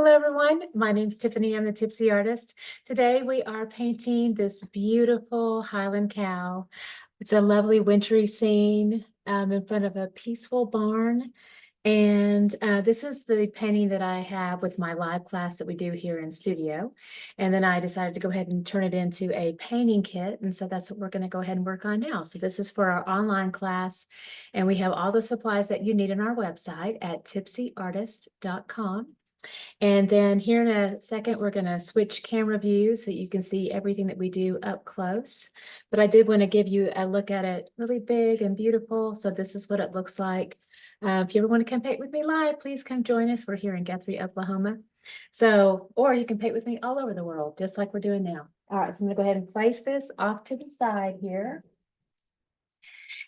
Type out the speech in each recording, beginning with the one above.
Hello, everyone. My name's Tiffany. I'm the Tipsy Artist. Today we are painting this beautiful Highland cow. It's a lovely wintry scene in front of a peaceful barn. And this is the painting that I have with my live class that we do here in studio. And then I decided to go ahead and turn it into a painting kit. And so that's what we're going to go ahead and work on now. So this is for our online class. And we have all the supplies that you need on our website at tipsyartist.com. And then here in a second, we're going to switch camera views so you can see everything that we do up close. But I did want to give you a look at it really big and beautiful. So this is what it looks like. If you ever want to come paint with me live, please come join us. We're here in Guthrie, Oklahoma. So, or you can paint with me all over the world, just like we're doing now. All right, so I'm going to go ahead and place this off to the side here.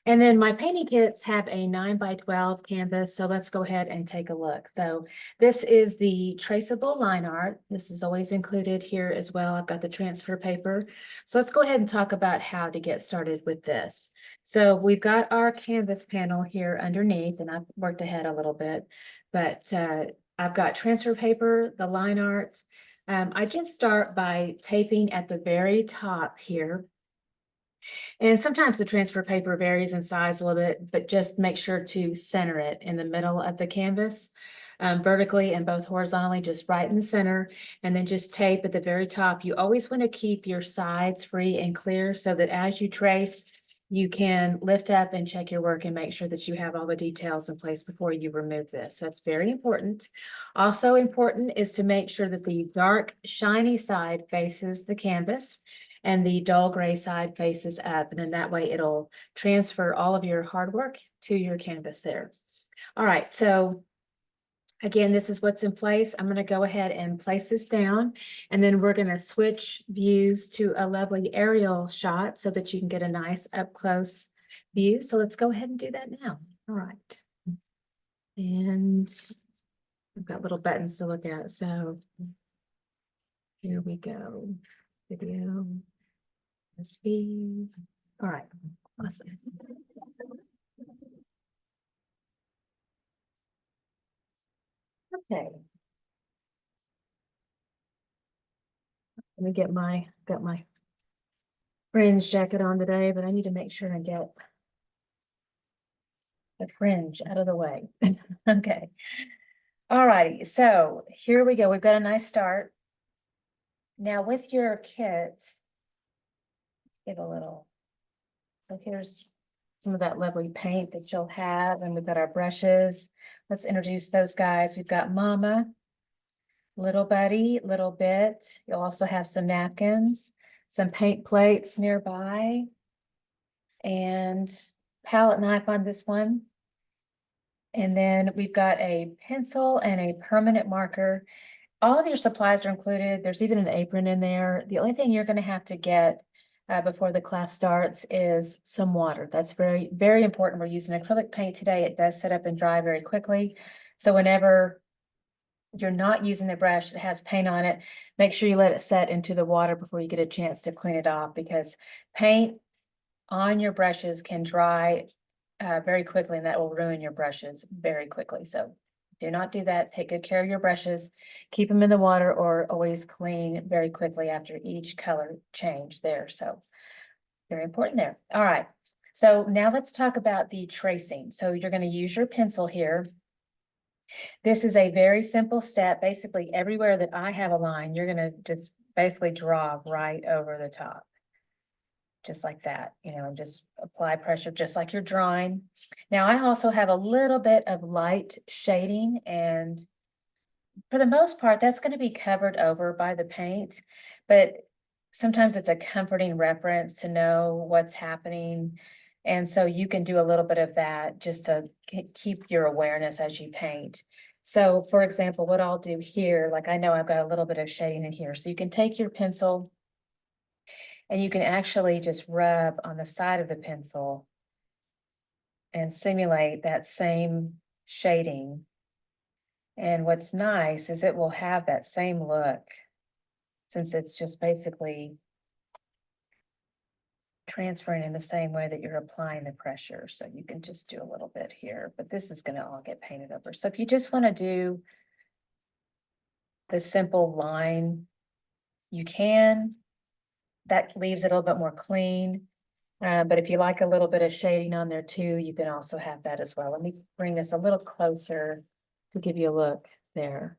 And then my painting kits have a 9x12 canvas. So let's go ahead and take a look. So this is the traceable line art. This is always included here as well. I've got the transfer paper. So let's go ahead and talk about how to get started with this. So we've got our canvas panel here underneath, and I've worked ahead a little bit, but I've got transfer paper, the line art. I just start by taping at the very top here. And sometimes the transfer paper varies in size a little bit, but just make sure to center it in the middle of the canvas, vertically and both horizontally, just right in the center, and then just tape at the very top. You always want to keep your sides free and clear so that as you trace, you can lift up and check your work and make sure that you have all the details in place before you remove this. So that's very important. Also important is to make sure that the dark, shiny side faces the canvas and the dull gray side faces up. And then that way it'll transfer all of your hard work to your canvas there. All right, so again, this is what's in place. I'm going to go ahead and place this down, and then we're going to switch views to a lovely aerial shot so that you can get a nice up close view. So let's go ahead and do that now. All right. And I've got little buttons to look at. So here we go. Video. Speed. All right. Awesome. Okay. Let me get got my fringe jacket on today, but I need to make sure I get the fringe out of the way. Okay. All righty. So here we go. We've got a nice start. Now with your kit, let's give a little. So here's some of that lovely paint that you'll have, and we've got our brushes. Let's introduce those guys. We've got Mama, Little Buddy, Little Bit. You'll also have some napkins, some paint plates nearby, and palette knife on this one. And then we've got a pencil and a permanent marker. All of your supplies are included. There's even an apron in there. The only thing you're going to have to get before the class starts is some water. That's very, very important. We're using acrylic paint today. It does set up and dry very quickly. So whenever you're not using the brush, it has paint on it, make sure you let it set into the water before you get a chance to clean it off, because paint on your brushes can dry very quickly, and that will ruin your brushes very quickly. So do not do that. Take good care of your brushes. Keep them in the water, or always clean very quickly after each color change there. So very important there. All right. So now let's talk about the tracing. So you're going to use your pencil here. This is a very simple step. Basically, everywhere that I have a line, you're going to just basically draw right over the top. Just like that, and just apply pressure just like you're drawing. Now, I also have a little bit of light shading, and for the most part, that's going to be covered over by the paint, but sometimes it's a comforting reference to know what's happening. And so you can do a little bit of that just to keep your awareness as you paint. So for example, what I'll do here, like I know I've got a little bit of shading in here. So you can take your pencil and you can actually just rub on the side of the pencil and simulate that same shading. And what's nice is it will have that same look, since it's just basically transferring in the same way that you're applying the pressure. So you can just do a little bit here, but this is going to all get painted over. So if you just want to do the simple line, you can. That leaves it a little bit more clean. But if you like a little bit of shading on there too, you can also have that as well. Let me bring this a little closer to give you a look there.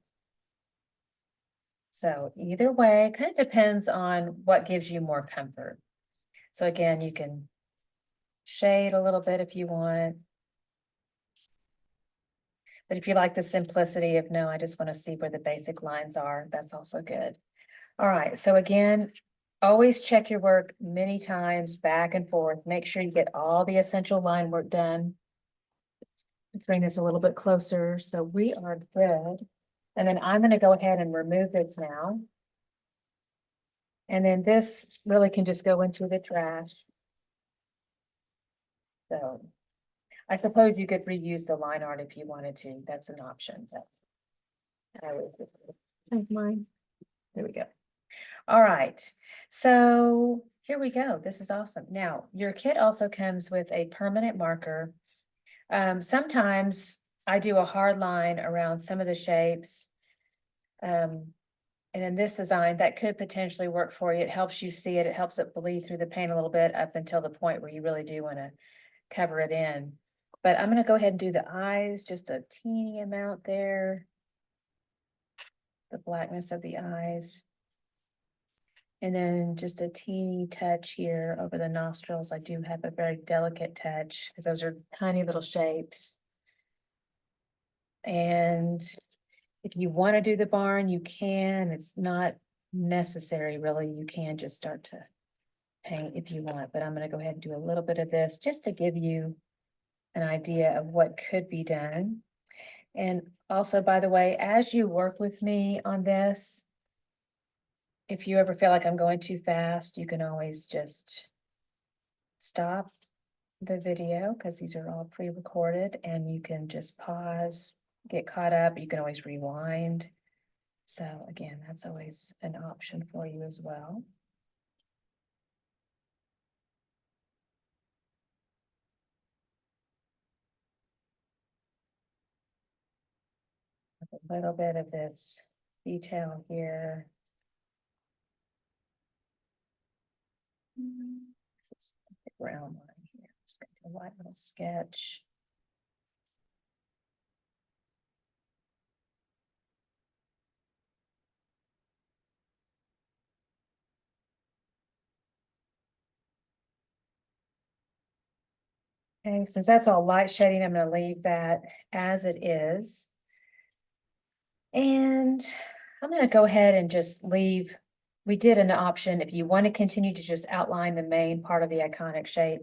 So either way, it kind of depends on what gives you more comfort. So again, you can shade a little bit if you want. But if you like the simplicity of, no, I just want to see where the basic lines are, that's also good. All right, so again, always check your work many times back and forth. Make sure you get all the essential line work done. Let's bring this a little bit closer. So we are good. And then I'm going to go ahead and remove this now. And then this really can just go into the trash. So I suppose you could reuse the line art if you wanted to. That's an option. But I would take mine. There we go. All right. So here we go. This is awesome. Now, your kit also comes with a permanent marker. Sometimes I do a hard line around some of the shapes. And in this design, that could potentially work for you. It helps you see it. It helps it bleed through the paint a little bit up until the point where you really do want to cover it in. But I'm going to go ahead and do the eyes, just a teeny amount there. The blackness of the eyes. And then just a teeny touch here over the nostrils. I do have a very delicate touch because those are tiny little shapes. And if you want to do the barn, you can. It's not necessary, really. You can just start to paint if you want, but I'm going to go ahead and do a little bit of this just to give you an idea of what could be done. And also, by the way, as you work with me on this, if you ever feel like I'm going too fast, you can always just stop the video because these are all pre-recorded, and you can just pause, get caught up. You can always rewind. So again, that's always an option for you as well. A little bit of this detail here. Just the ground line here. Just gonna do a light little sketch. Okay, since that's all light shading, I'm going to leave that as it is. And I'm going to go ahead and just leave. We did an option. If you want to continue to just outline the main part of the iconic shape,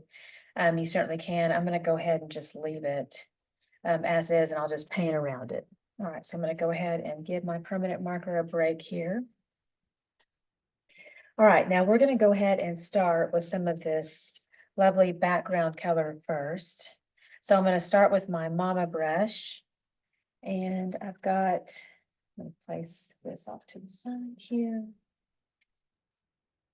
you certainly can. I'm going to go ahead and just leave it as is, and I'll just paint around it. All right, so I'm going to go ahead and give my permanent marker a break here. All right, now we're going to go ahead and start with some of this lovely background color first. So I'm going to start with my Mama brush, and I've got, I'm going to place this off to the side here.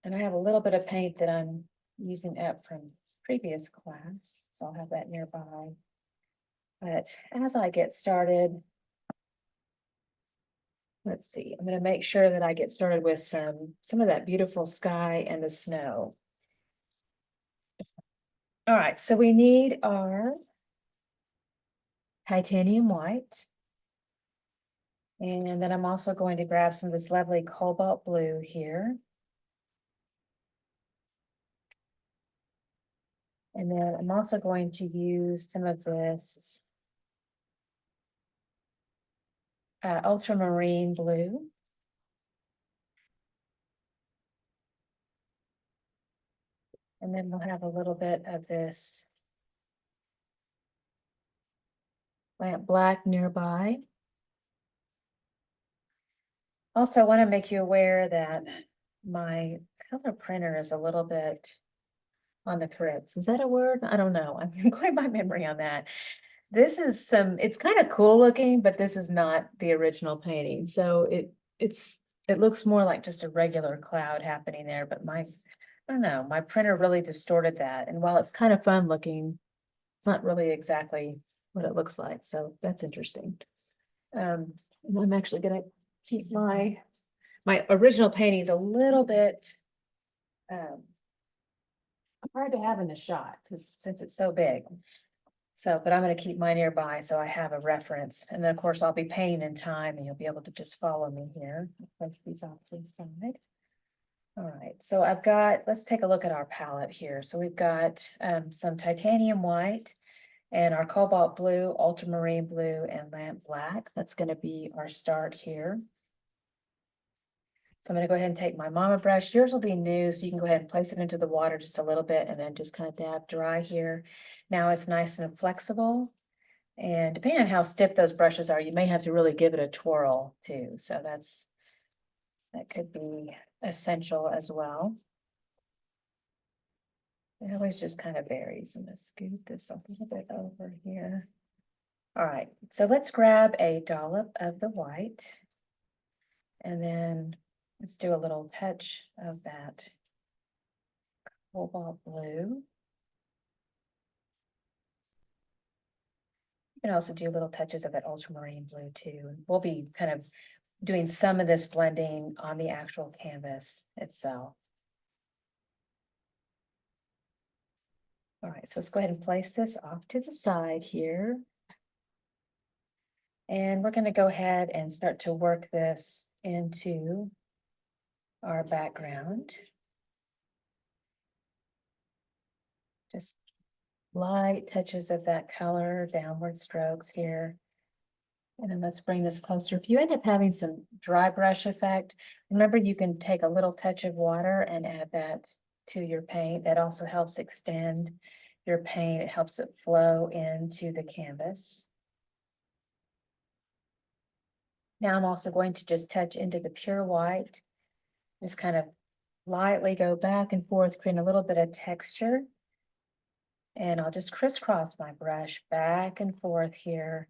And I have a little bit of paint that I'm using up from previous class, so I'll have that nearby. But as I get started, let's see, I'm going to make sure that I get started with some of that beautiful sky and the snow. All right, so we need our titanium white. And then I'm also going to grab some of this lovely cobalt blue here. And then I'm also going to use some of this ultramarine blue. And then we'll have a little bit of this lamp black nearby. Also want to make you aware that my color printer is a little bit on the fritz. Is that a word? I don't know. I'm going by memory on that. This is it's kind of cool looking, but this is not the original painting. So it looks more like just a regular cloud happening there, but I don't know, my printer really distorted that. And while it's kind of fun looking, it's not really exactly what it looks like. So that's interesting. And I'm actually gonna keep my original paintings a little bit hard to have in the shot since it's so big. So, but I'm going to keep mine nearby so I have a reference. And then, of course, I'll be painting in time and you'll be able to just follow me here. Place these off to the side. All right, so I've got, let's take a look at our palette here. So we've got some titanium white and our cobalt blue, ultramarine blue, and lamp black. That's going to be our start here. So I'm going to go ahead and take my mama brush. Yours will be new, so you can go ahead and place it into the water just a little bit and then just kind of dab dry here. Now it's nice and flexible. And depending on how stiff those brushes are, you may have to really give it a twirl too. So that could be essential as well. It always just kind of varies. I'm going to scoot this a little bit over here. All right, so let's grab a dollop of the white. And then let's do a little touch of that cobalt blue. You can also do little touches of that ultramarine blue too. We'll be kind of doing some of this blending on the actual canvas itself. All right, so let's go ahead and place this off to the side here. And we're going to go ahead and start to work this into our background. Just light touches of that color, downward strokes here. And then let's bring this closer. If you end up having some dry brush effect, remember you can take a little touch of water and add that to your paint. That also helps extend your paint. It helps it flow into the canvas. Now I'm also going to just touch into the pure white. Just kind of lightly go back and forth, creating a little bit of texture. And I'll just crisscross my brush back and forth here.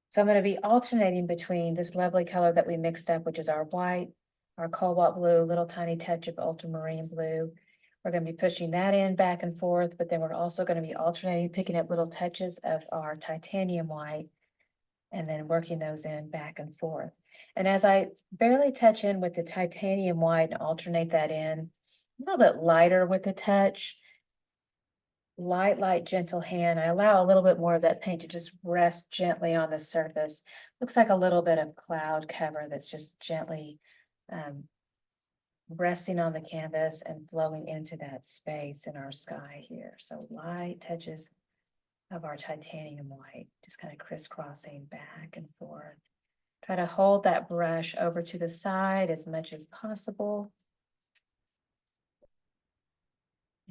So I'm going to be alternating between this lovely color that we mixed up, which is our white, our cobalt blue, little tiny touch of ultramarine blue. We're going to be pushing that in back and forth, but then we're also going to be alternating, picking up little touches of our titanium white, and then working those in back and forth. And as I barely touch in with the titanium white and alternate that in, a little bit lighter with the touch, light, gentle hand. I allow a little bit more of that paint to just rest gently on the surface. Looks like a little bit of cloud cover that's just gently resting on the canvas and flowing into that space in our sky here. So light touches of our titanium white, just kind of crisscrossing back and forth. Try to hold that brush over to the side as much as possible.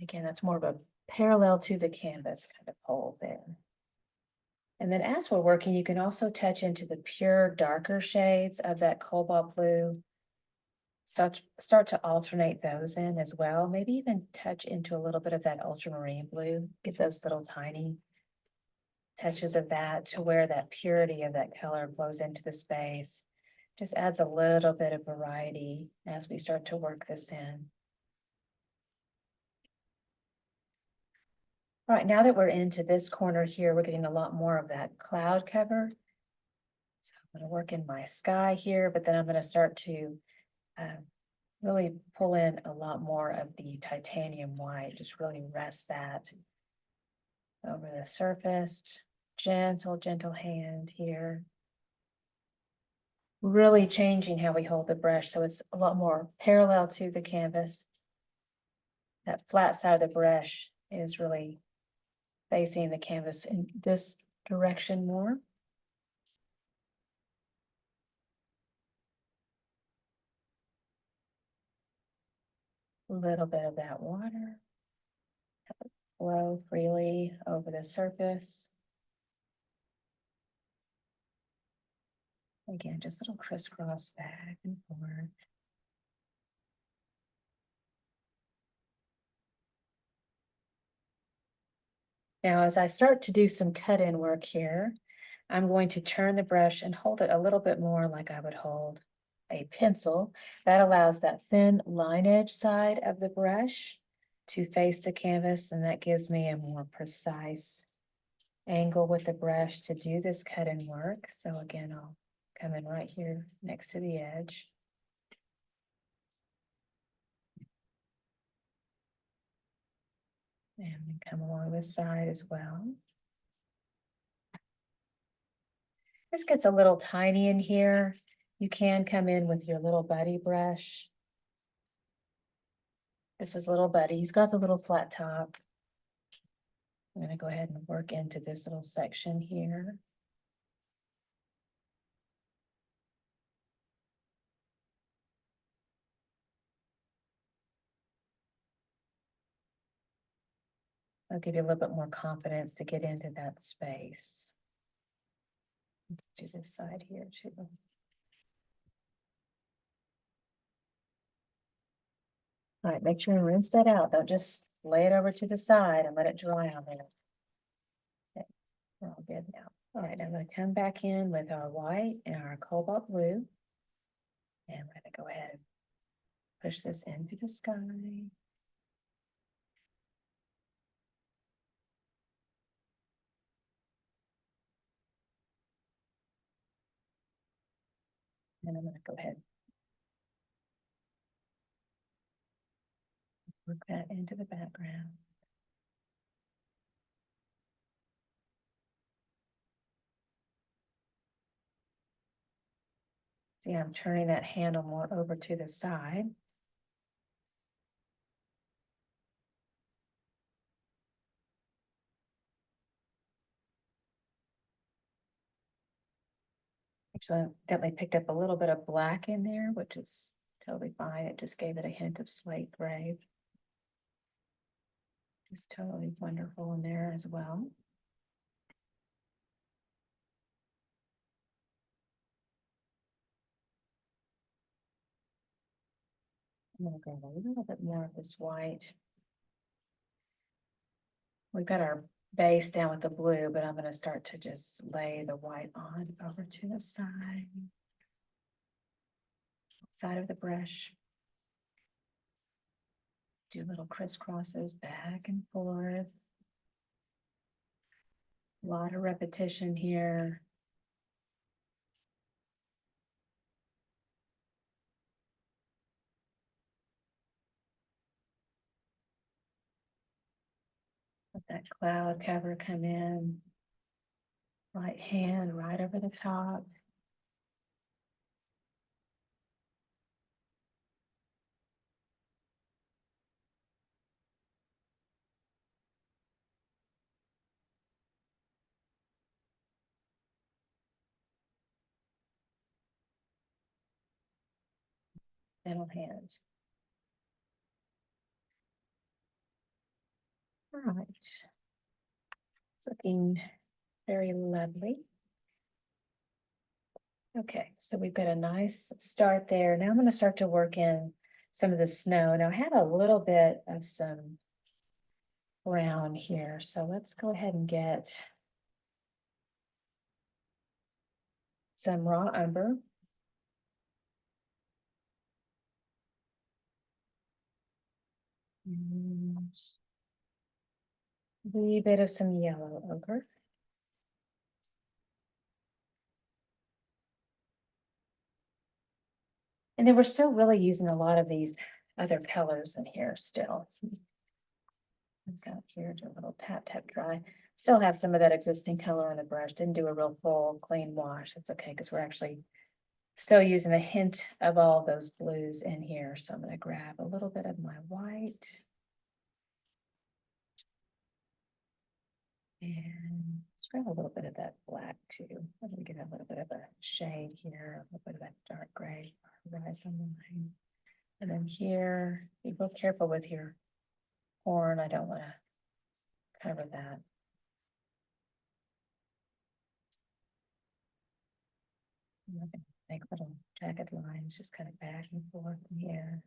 Again, that's more of a parallel to the canvas kind of hold there. And then as we're working, you can also touch into the pure darker shades of that cobalt blue. Start to alternate those in as well. Maybe even touch into a little bit of that ultramarine blue. Get those little tiny touches of that to where that purity of that color flows into the space. Just adds a little bit of variety as we start to work this in. All right, now that we're into this corner here, we're getting a lot more of that cloud cover. So I'm going to work in my sky here, but then I'm going to start to really pull in a lot more of the titanium white, just really rest that over the surface. Gentle hand here. Really changing how we hold the brush so it's a lot more parallel to the canvas. That flat side of the brush is really facing the canvas in this direction more. A little bit of that water flow freely over the surface. Again, just a little crisscross back and forth. Now, as I start to do some cut-in work here, I'm going to turn the brush and hold it a little bit more like I would hold a pencil. That allows that thin line edge side of the brush to face the canvas, and that gives me a more precise angle with the brush to do this cut and work. So again, I'll come in right here next to the edge. And then come along this side as well. This gets a little tiny in here. You can come in with your little buddy brush. This is little buddy. He's got the little flat top. I'm going to go ahead and work into this little section here. I'll give you a little bit more confidence to get into that space. Let's do this side here too. All right, make sure and rinse that out. Don't just lay it over to the side and let it dry on there. Okay, we're all good now. All right, I'm going to come back in with our white and our cobalt blue. And we're going to go ahead and push this into the sky. And I'm going to go ahead and work that into the background. See, I'm turning that handle more over to the side. Actually, I definitely picked up a little bit of black in there, which is totally fine. It just gave it a hint of slate gray. Just totally wonderful in there as well. I'm going to grab a little bit more of this white. We've got our base down with the blue, but I'm going to start to just lay the white on over to the side of the brush. Do little crisscrosses back and forth. A lot of repetition here. Let that cloud cover come in. Right hand right over the top. Middle hand. All right. It's looking very lovely. Okay, so we've got a nice start there. Now I'm going to start to work in some of the snow. Now I had a little bit of some brown here, so let's go ahead and get some raw umber. And a wee bit of some yellow ochre. And then we're still really using a lot of these other colors in here still. It's out here, do a little tap, dry. Still have some of that existing color on the brush. Didn't do a real full clean wash. It's okay because we're actually still using a hint of all those blues in here. So I'm going to grab a little bit of my white. And let's grab a little bit of that black too. I'm going to get a little bit of a shade here, a little bit of that dark gray horizon line. And then here, be real careful with your horn. I don't want to cover that. I'm going to make little jagged lines, just kind of back and forth in here.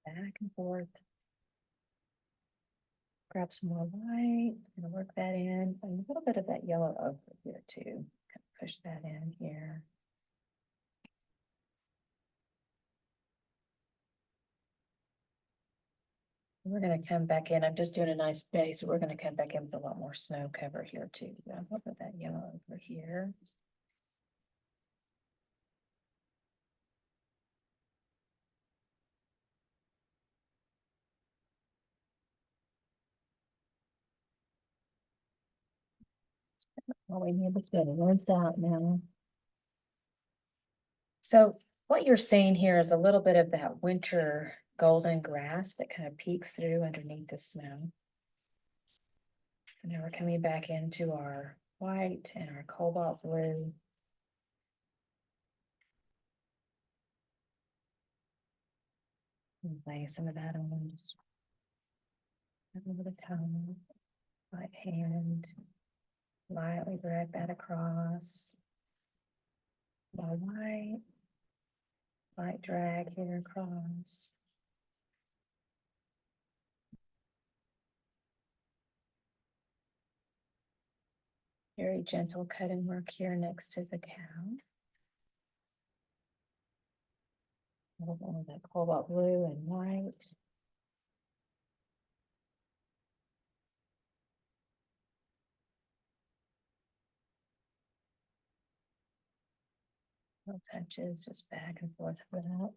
Back and forth. Grab some more white and work that in, and a little bit of that yellow over here too. push that in here. We're gonna come back in. I'm just doing a nice base. We're gonna come back in with a lot more snow cover here too. I'll put that yellow over here. All we need is to rinse out now. So what you're seeing here is a little bit of that winter golden grass that kind of peeks through underneath the snow. So now we're coming back into our white and our cobalt blue. And lay some of that on, just over the tongue, right hand, lightly drag that across. My white, light drag here across. Very gentle cutting work here next to the cow. A little more of that cobalt blue and white. Little touches just back and forth for that.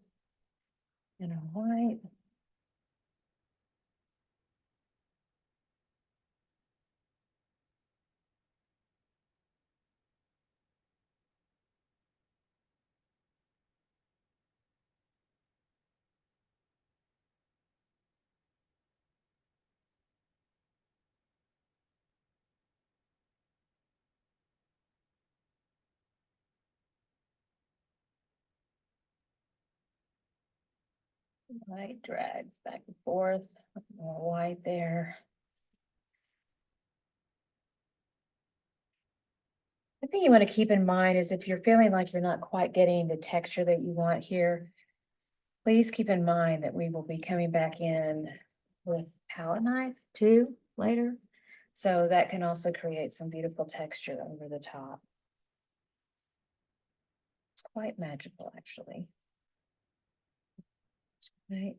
And our white. White drags back and forth, more white there. The thing you want to keep in mind is if you're feeling like you're not quite getting the texture that you want here, please keep in mind that we will be coming back in with palette knife too later. So that can also create some beautiful texture over the top. It's quite magical, actually. Right.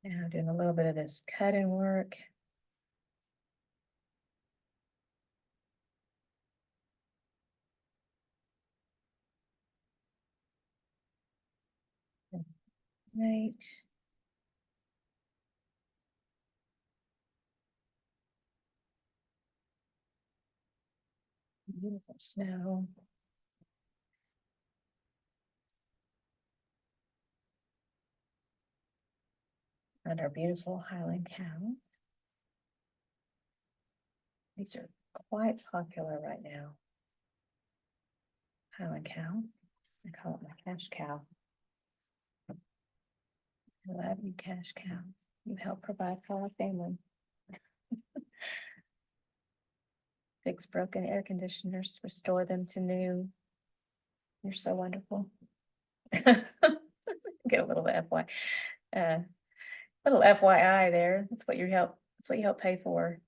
Now doing a little bit of this cutting work. Right. Beautiful snow. And our beautiful Highland cow. These are quite popular right now. Highland cow. I call it my cash cow. I love you, cash cow. You help provide for our family. Fix broken air conditioners, restore them to new. You're so wonderful. Get a little little FYI there. That's what you help pay for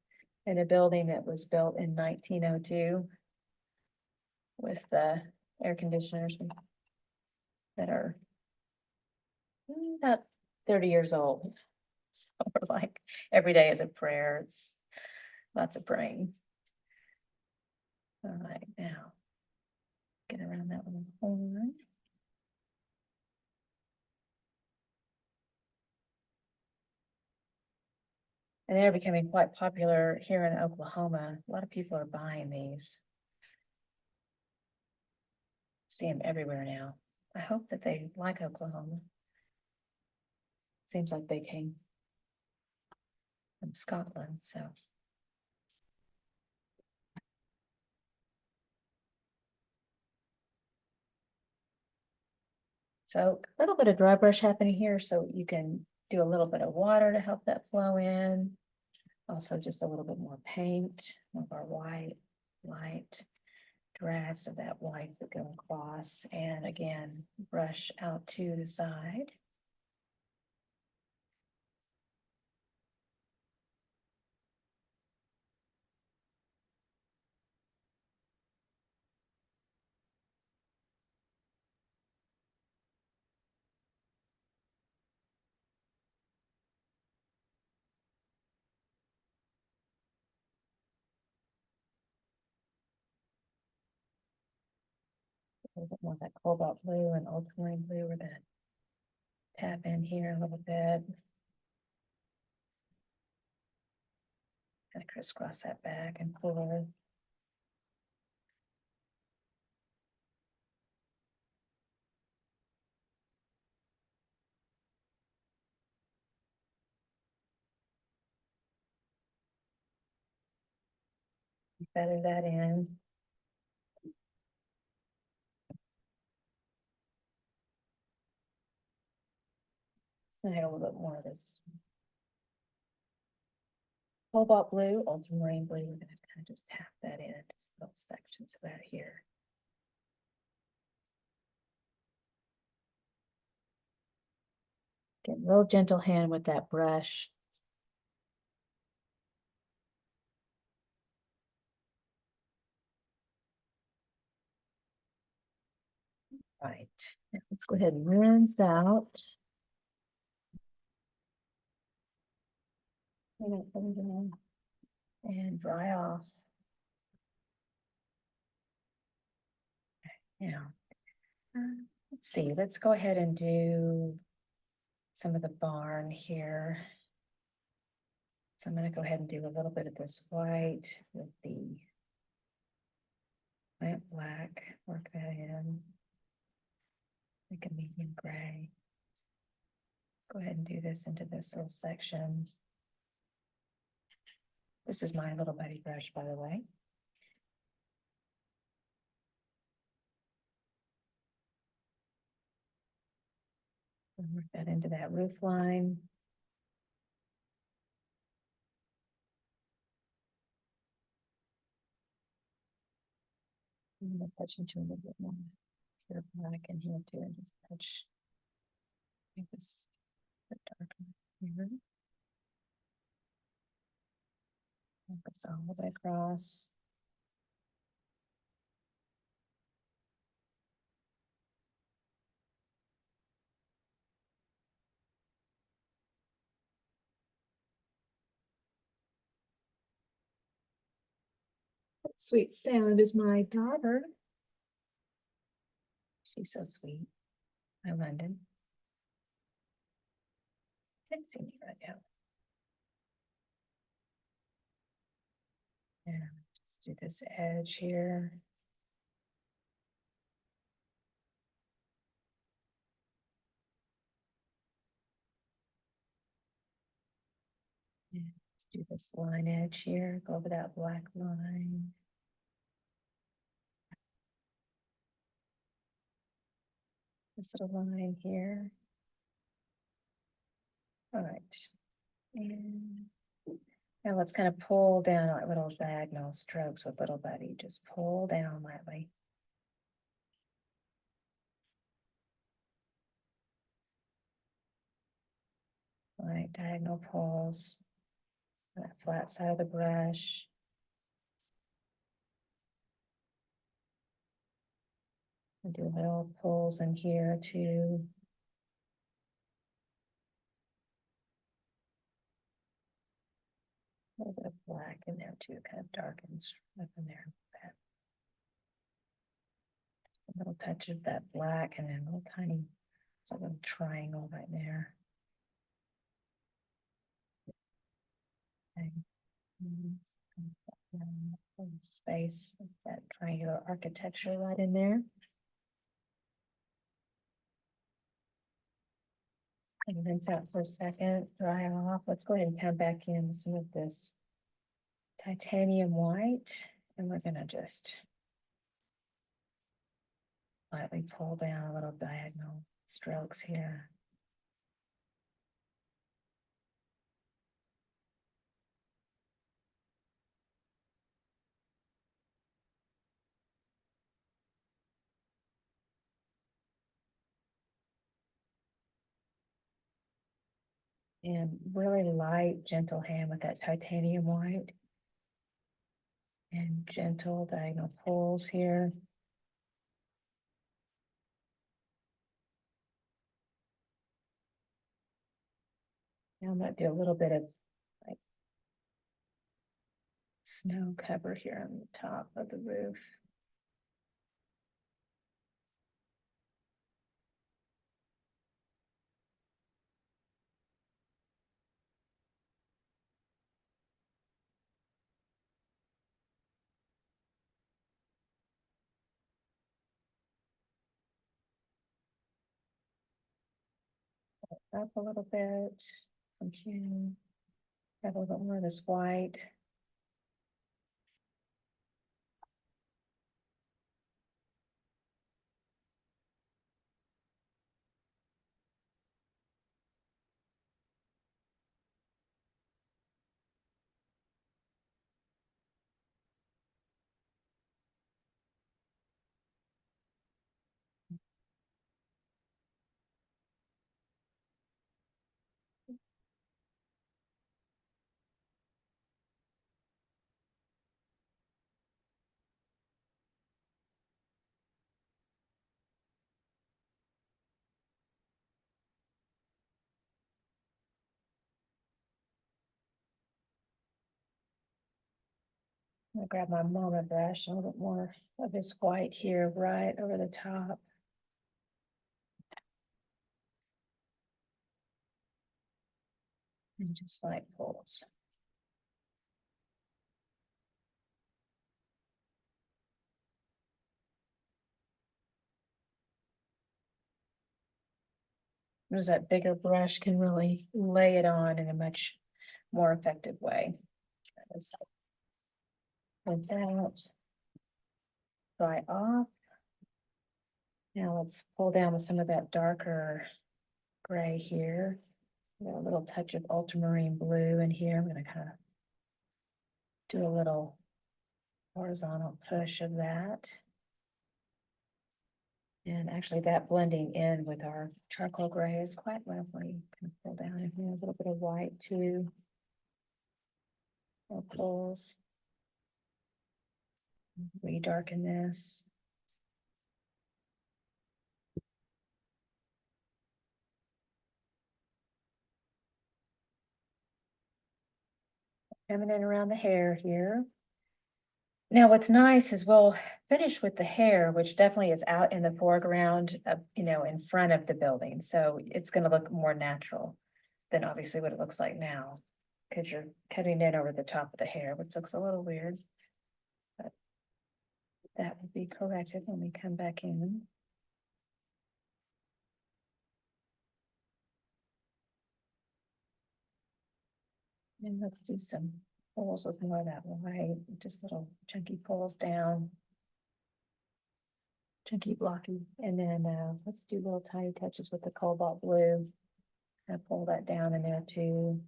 in a building that was built in 1902 with the air conditioners that are about 30 years old. So we're like, every day is a prayer. It's lots of praying. All right, now get around that little horn. And they're becoming quite popular here in Oklahoma. A lot of people are buying these. See them everywhere now. I hope that they like Oklahoma. Seems like they came from Scotland, so. So a little bit of dry brush happening here, so you can do a little bit of water to help that flow in. Also just a little bit more paint of our white, light, drags of that white that go across, and again, brush out to the side. A little bit more of that cobalt blue and ultramarine blue. We're gonna tap in here a little bit. Kind of crisscross that back and forth. Feather that in. Snag a little bit more of this cobalt blue, ultramarine blue. We're gonna kind of just tap that in, just little sections of that here. Get a real gentle hand with that brush. Right, now let's go ahead and rinse out. And dry off. Now, let's see, let's go ahead and do some of the barn here. So I'm going to go ahead and do a little bit of this white with the lamp black, work that in, make a medium gray. Let's go ahead and do this into this little section. This is my little buddy brush, by the way. And work that into that roof line. I'm going to touch into a little bit more pure black in here too, and just touch, make this a bit darker here. Focus all the way across. That sweet sound is my daughter. She's so sweet. Hi, London. Can't see me right now. Yeah, just do this edge here. Yeah, let's do this line edge here. Go over that black line. This little line here. All right. And now let's kind of pull down like little diagonal strokes with little buddy. Just pull down lightly. Right, diagonal pulls. That flat side of the brush. And do little pulls in here too. A little bit of black in there too, kind of darkens up in there. Okay. Just a little touch of that black and then a little tiny, it's like a little triangle right there. Okay. Space, that triangular architecture right in there. And rinse out for a second, dry off. Let's go ahead and come back in some of this titanium white, and we're gonna just lightly pull down a little diagonal strokes here. and really light, gentle hand with that titanium white. And gentle diagonal pulls here. Now I'm going to do a little bit of like snow cover here on the top of the roof. Up a little bit from here. Have a little bit more of this white. I'm gonna grab my Mama brush, a little bit more of this white here, right over the top. And just light pulls. There's that bigger brush can really lay it on in a much more effective way. Rinse out, dry off. Now let's pull down with some of that darker gray here. Got a little touch of ultramarine blue in here. I'm gonna kind of do a little horizontal push of that. And actually that blending in with our charcoal gray is quite lovely. Kind of pull down in here, a little bit of white too. Little pulls. Redarken this. Coming in around the hair here. Now, what's nice is we'll finish with the hair, which definitely is out in the foreground of, in front of the building. So it's gonna look more natural than obviously what it looks like now. Because you're cutting it over the top of the hair, which looks a little weird. But that will be corrected when we come back in. And let's do some pulls with more of that white, just little chunky pulls down. Chunky blocky, and then let's do little tiny touches with the cobalt blue. And pull that down in there too.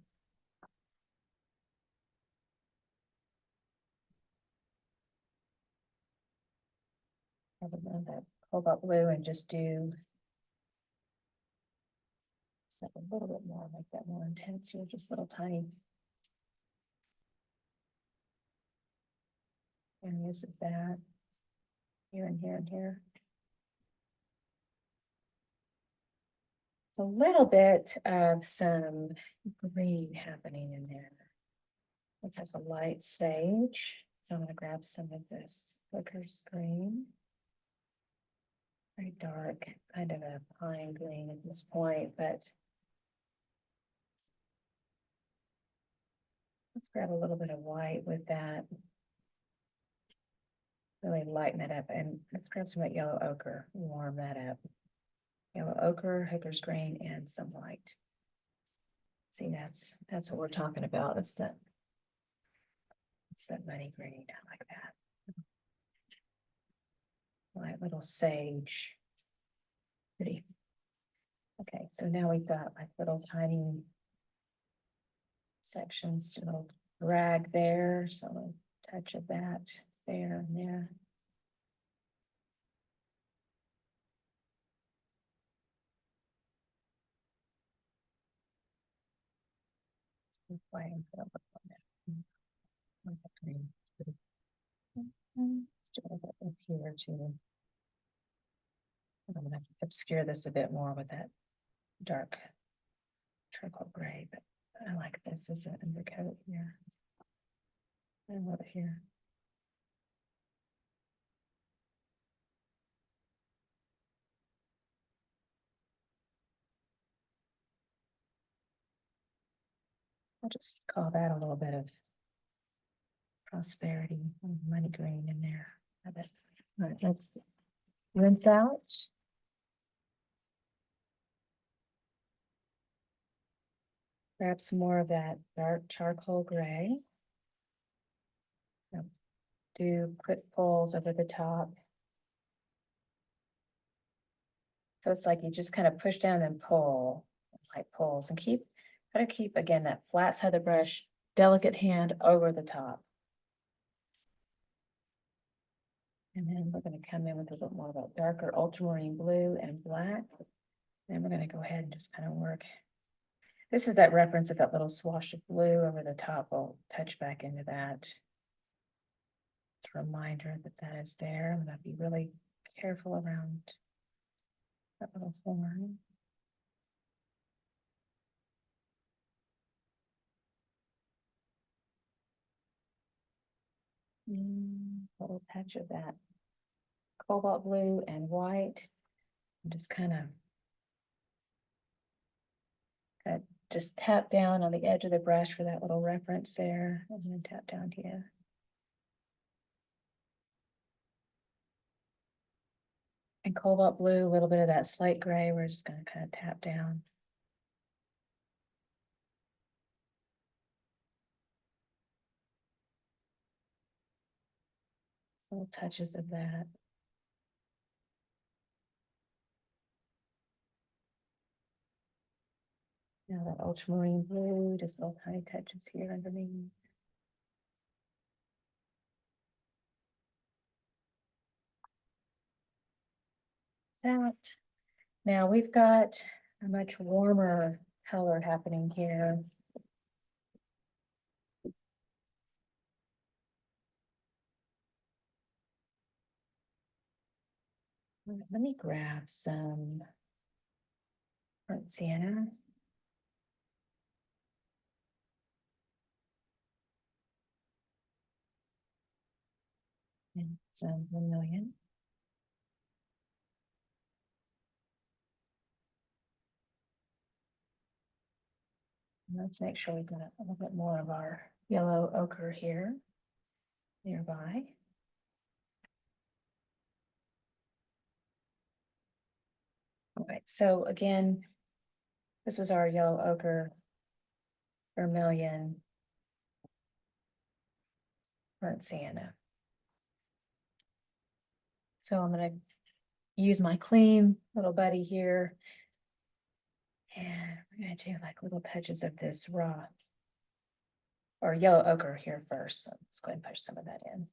That cobalt blue and just do a little bit more, make that more intense here, just little tiny areas of that. Here and here and here. It's a little bit of some green happening in there. It's like a light sage. So I'm gonna grab some of this Hooker's green. Very dark, kind of a pine green at this point, but let's grab a little bit of white with that. Really lighten it up, and let's grab some of that yellow ochre, warm that up. Yellow ochre, Hooker's green, and some white. See, that's what we're talking about. It's that money green, I like that. Light little sage. Pretty. Okay, so now we've got like little tiny sections, a little rag there, so a touch of that there and there. Flying, put up here too. I'm gonna obscure this a bit more with that dark charcoal gray, but I like this as an undercoat here. I love it here. I'll just call that a little bit of prosperity, money green in there. Love it. All right, let's rinse out. Grab some more of that dark charcoal gray. Now, do quick pulls over the top. So it's like you just kind of push down and pull, light pulls, and try to keep again that flat side of the brush, delicate hand over the top. And then we're going to come in with a little more of a darker ultramarine blue and black. Then we're going to go ahead and just kind of work. This is that reference of that little swoosh of blue over the top. I'll touch back into that. It's a reminder that that is there. I'm going to be really careful around that little horn. A little touch of that cobalt blue and white. And just kind of just tap down on the edge of the brush for that little reference there, and then tap down here. And cobalt blue, a little bit of that slate gray, we're just going to kind of tap down. Little touches of that. Now that ultramarine blue, just little tiny touches here underneath. Out. Now we've got a much warmer color happening here. Let me grab some burnt sienna. And some vermilion. Let's make sure we got a little bit more of our yellow ochre here nearby. All right, so again, this was our yellow ochre, vermilion, burnt sienna. So I'm going to use my clean little buddy here. And we're going to do like little touches of this raw or yellow ochre here first. So let's go ahead and push some of that in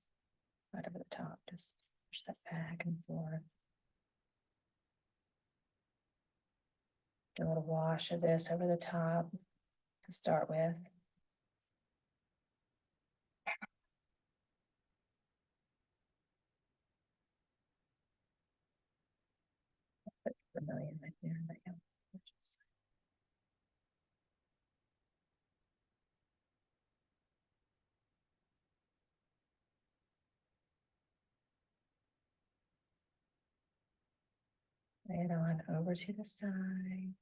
right over the top. Just push that back and forth. Do a little wash of this over the top to start with. Put vermilion right there. Lay it on over to the side.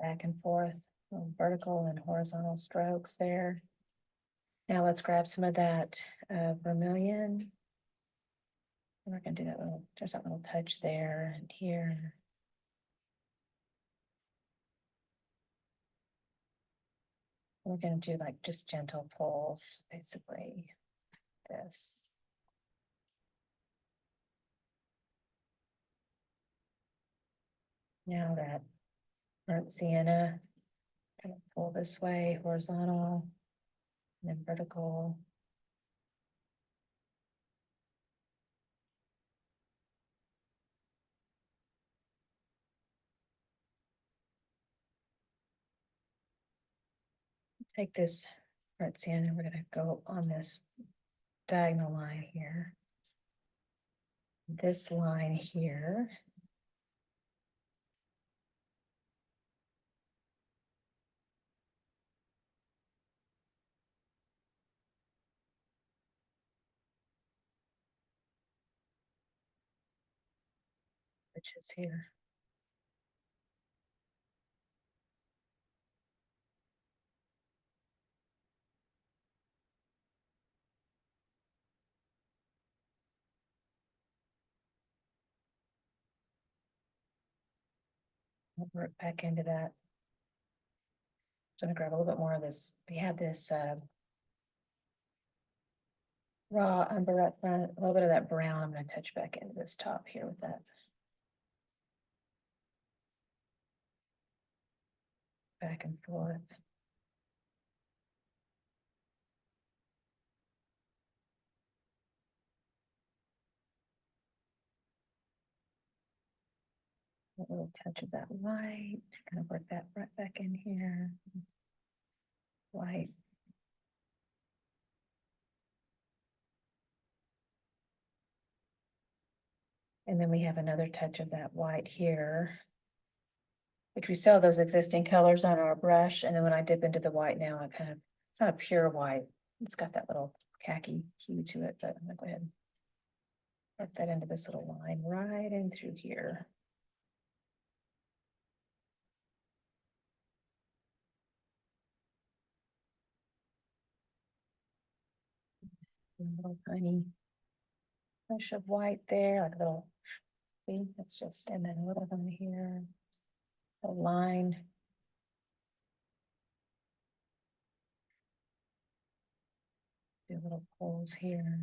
Back and forth, vertical and horizontal strokes there. Now let's grab some of that vermilion. We're going to do that little, there's that little touch there and here. We're going to do like just gentle pulls, basically this. Now that burnt sienna, kind of pull this way, horizontal, and then vertical. take this red sand and we're gonna go on this diagonal line here. This line here. Which is here. I'll work back into that. I'm gonna grab a little bit more of this. We have this raw umber up front, a little bit of that brown. I'm gonna touch back into this top here with that. Back and forth. A little touch of that white, kind of work that right back in here. White. And then we have another touch of that white here, which we still have those existing colors on our brush. And then when I dip into the white now, I kind of, it's not a pure white. It's got that little khaki hue to it, but I'm gonna go ahead and work that into this little line right in through here. A little tiny push of white there, like a little, see, that's just, and then a little on here, a line. Do little pulls here.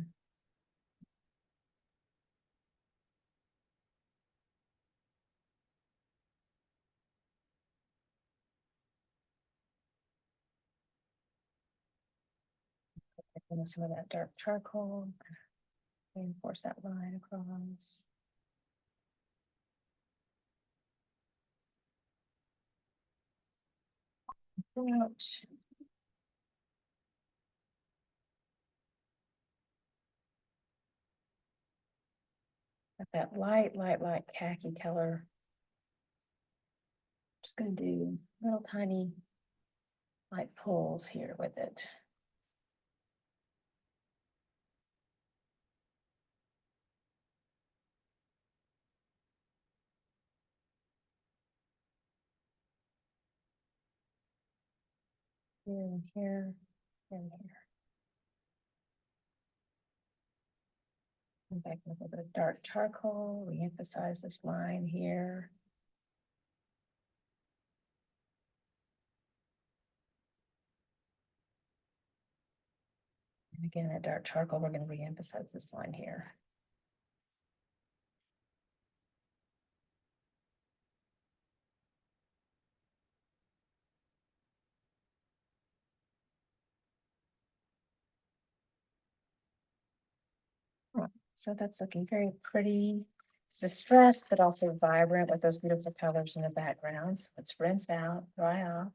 Some of that dark charcoal, reinforce that line across. Out. Got that light khaki color. Just gonna do little tiny light pulls here with it. Here and here and here. And back with a little bit of dark charcoal, re-emphasize this line here. And again, that dark charcoal, we're going to re-emphasize this line here. So that's looking very pretty. It's distressed, but also vibrant with those beautiful colors in the background. So let's rinse out, dry off.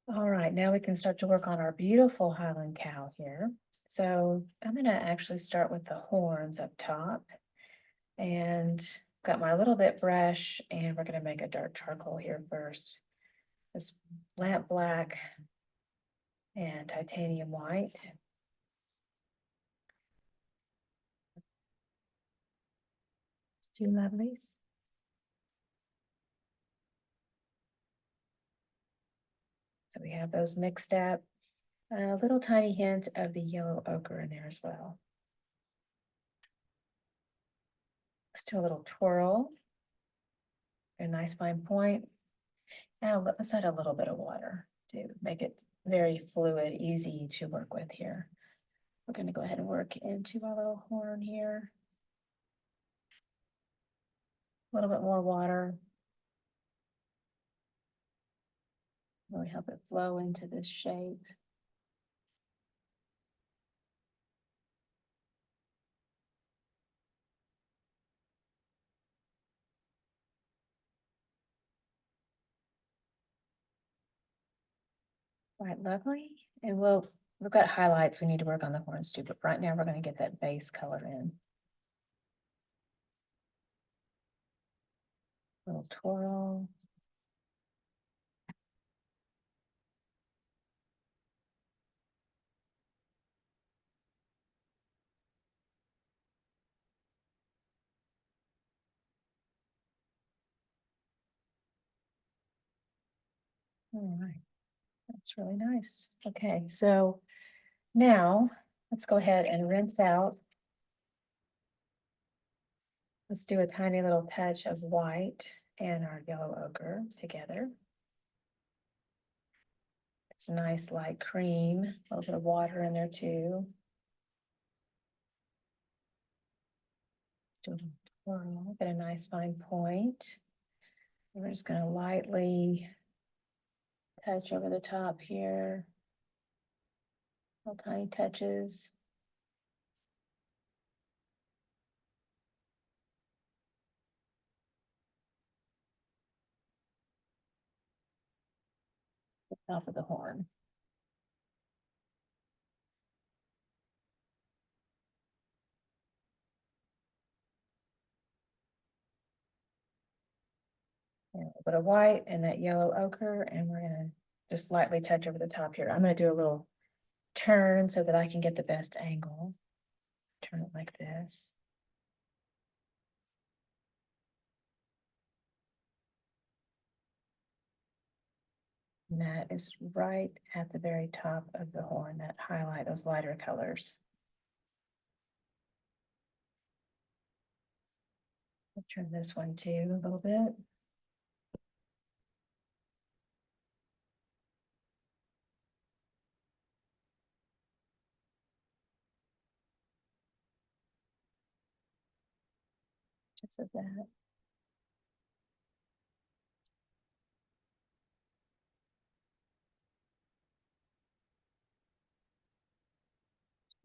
All right, now we can start to work on our beautiful Highland cow here. So I'm going to actually start with the horns up top. And got my little bit brush, and we're going to make a dark charcoal here first. This lamp black and titanium white. It's two lovelies. So we have those mixed up. A little tiny hint of the yellow ochre in there as well. Let's do a little twirl. A nice fine point. Now let's add a little bit of water to make it very fluid, easy to work with here. We're going to go ahead and work into our little horn here. A little bit more water. Really help it flow into this shape. All right, lovely. And we've got highlights we need to work on the horns too, but right now we're going to get that base color in. Little twirl. All right, that's really nice. Okay, so now let's go ahead and rinse out. Let's do a tiny little touch of white and our yellow ochre together. It's nice light cream, a little bit of water in there too. Do a little twirl, get a nice fine point. We're just going to lightly touch over the top here. Little tiny touches. The top of the horn. A little bit of white and that yellow ochre, and we're gonna just lightly touch over the top here. I'm gonna do a little turn so that I can get the best angle. Turn it like this. And that is right at the very top of the horn, that highlight, those lighter colors. I'll turn this one too a little bit. Just like that.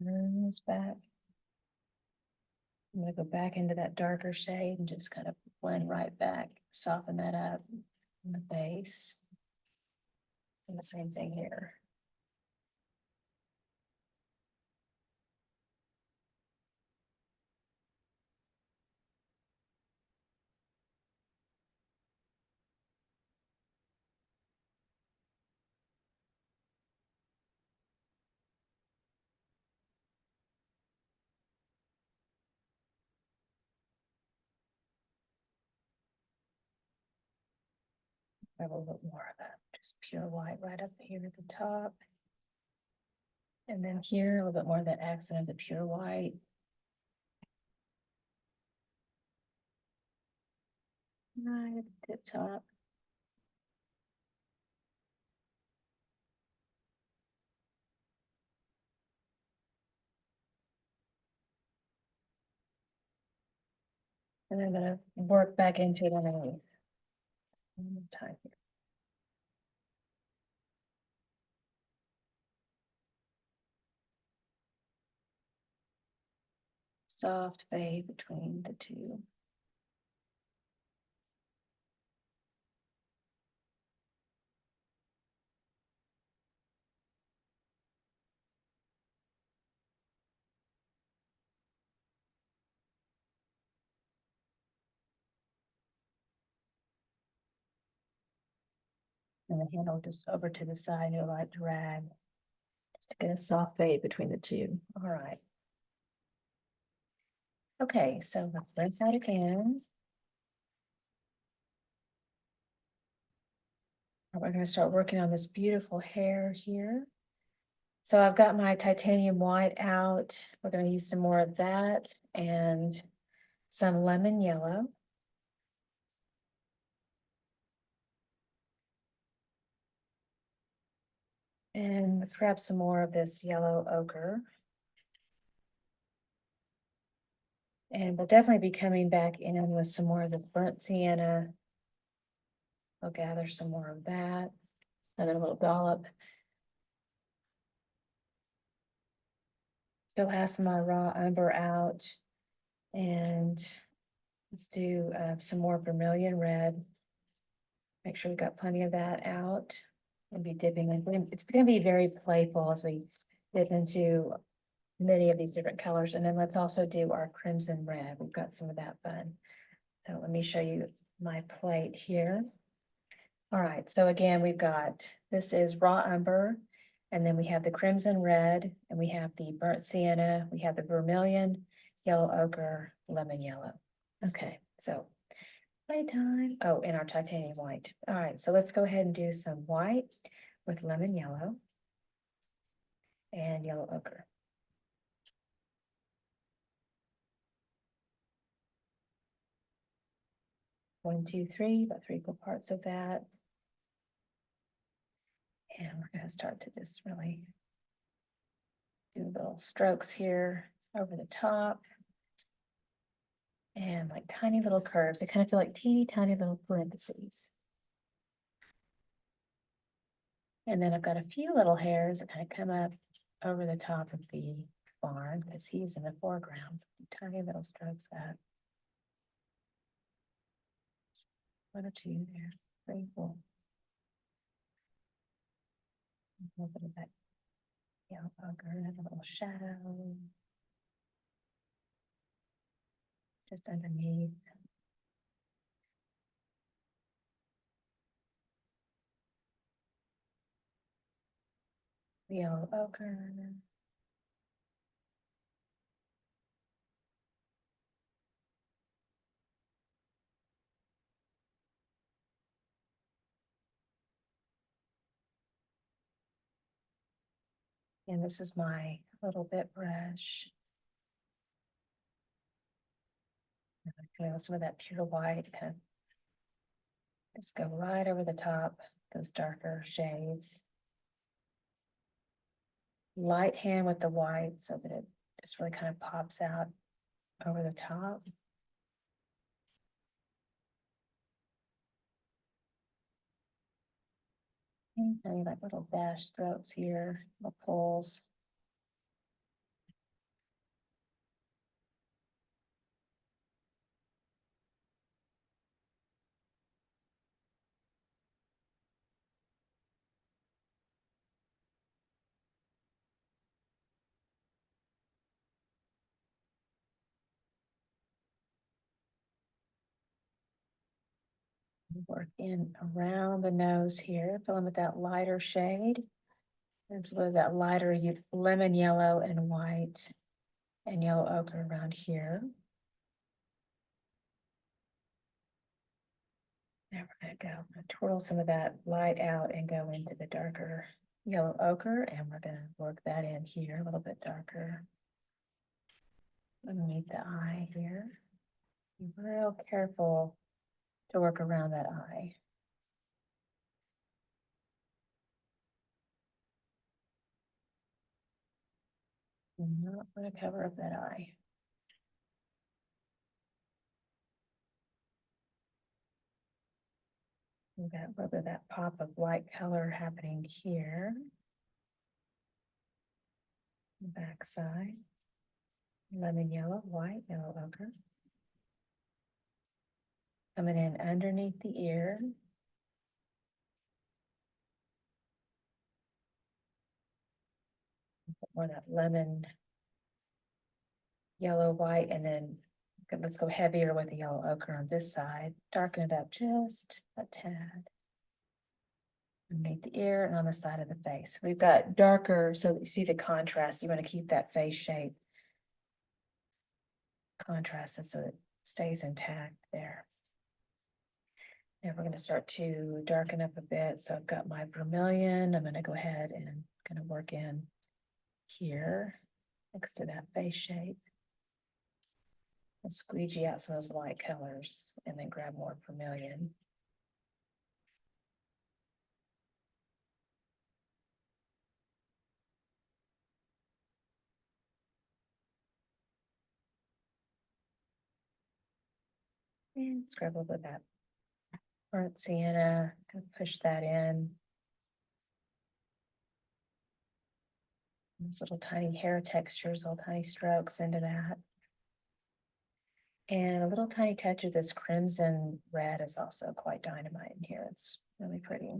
Turn this back. I'm gonna go back into that darker shade and just kind of blend right back, soften that up in the base. And the same thing here. A little bit more of that, just pure white right up here at the top. And then here, a little bit more of that accent of the pure white. Right at the tip top. And then I'm gonna work back into it underneath. One more time here. Soft fade between the two. And the handle just over to the side, you'll like drag just to get a soft fade between the two. All right. Okay, so let's rinse that again. We're going to start working on this beautiful hair here. So I've got my titanium white out. We're going to use some more of that and some lemon yellow. And let's grab some more of this yellow ochre. And we'll definitely be coming back in with some more of this burnt sienna. I'll gather some more of that. Another little dollop. Still have some of my raw umber out. And let's do some more vermilion red. Make sure we got plenty of that out. and be dipping in. It's gonna be very playful as we dip into many of these different colors. And then let's also do our crimson red. We've got some of that fun. So let me show you my plate here. All right, so again, we've got, this is raw umber, and then we have the crimson red, and we have the burnt sienna, we have the vermilion, yellow ochre, lemon yellow. Okay, so playtime. Oh, and our titanium white. All right, so let's go ahead and do some white with lemon yellow and yellow ochre. One, two, three, about 3 equal parts of that. And we're gonna start to just really do little strokes here over the top. And like tiny little curves. They kind of feel like teeny tiny little parentheses. And then I've got a few little hairs that kind of come up over the top of the barn because he's in the foreground. So tiny little strokes up. 1 or 2 there. 3, 4. A little bit of that yellow ochre and a little shadow. Just underneath. The yellow ochre. And this is my little bit brush. Some of that pure white, kind of just go right over the top, those darker shades. Light hand with the white so that it just really kind of pops out over the top. And like little dash strokes here, little pulls. Work in around the nose here, fill in with that lighter shade. And so with that lighter lemon yellow and white and yellow ochre around here. Now we're gonna go twirl some of that light out and go into the darker yellow ochre, and we're gonna work that in here a little bit darker. Underneath the eye here. Be real careful to work around that eye. I'm not going to cover up that eye. We've got a little bit of that pop of light color happening here. The back side. Lemon yellow, white, yellow ochre. Coming in underneath the ear. More that lemon, yellow, white, and then let's go heavier with the yellow ochre on this side. Darken it up just a tad. Underneath the ear and on the side of the face. We've got darker, so you see the contrast. You want to keep that face shape contrasted so it stays intact there. Now we're going to start to darken up a bit. So I've got my vermilion. I'm going to go ahead and kind of work in here next to that face shape. And squeegee out some of those light colors and then grab more vermilion. And let's grab a little bit of that burnt sienna, kind of push that in. Those little tiny hair textures, little tiny strokes into that. And a little tiny touch of this crimson red is also quite dynamite in here. It's really pretty.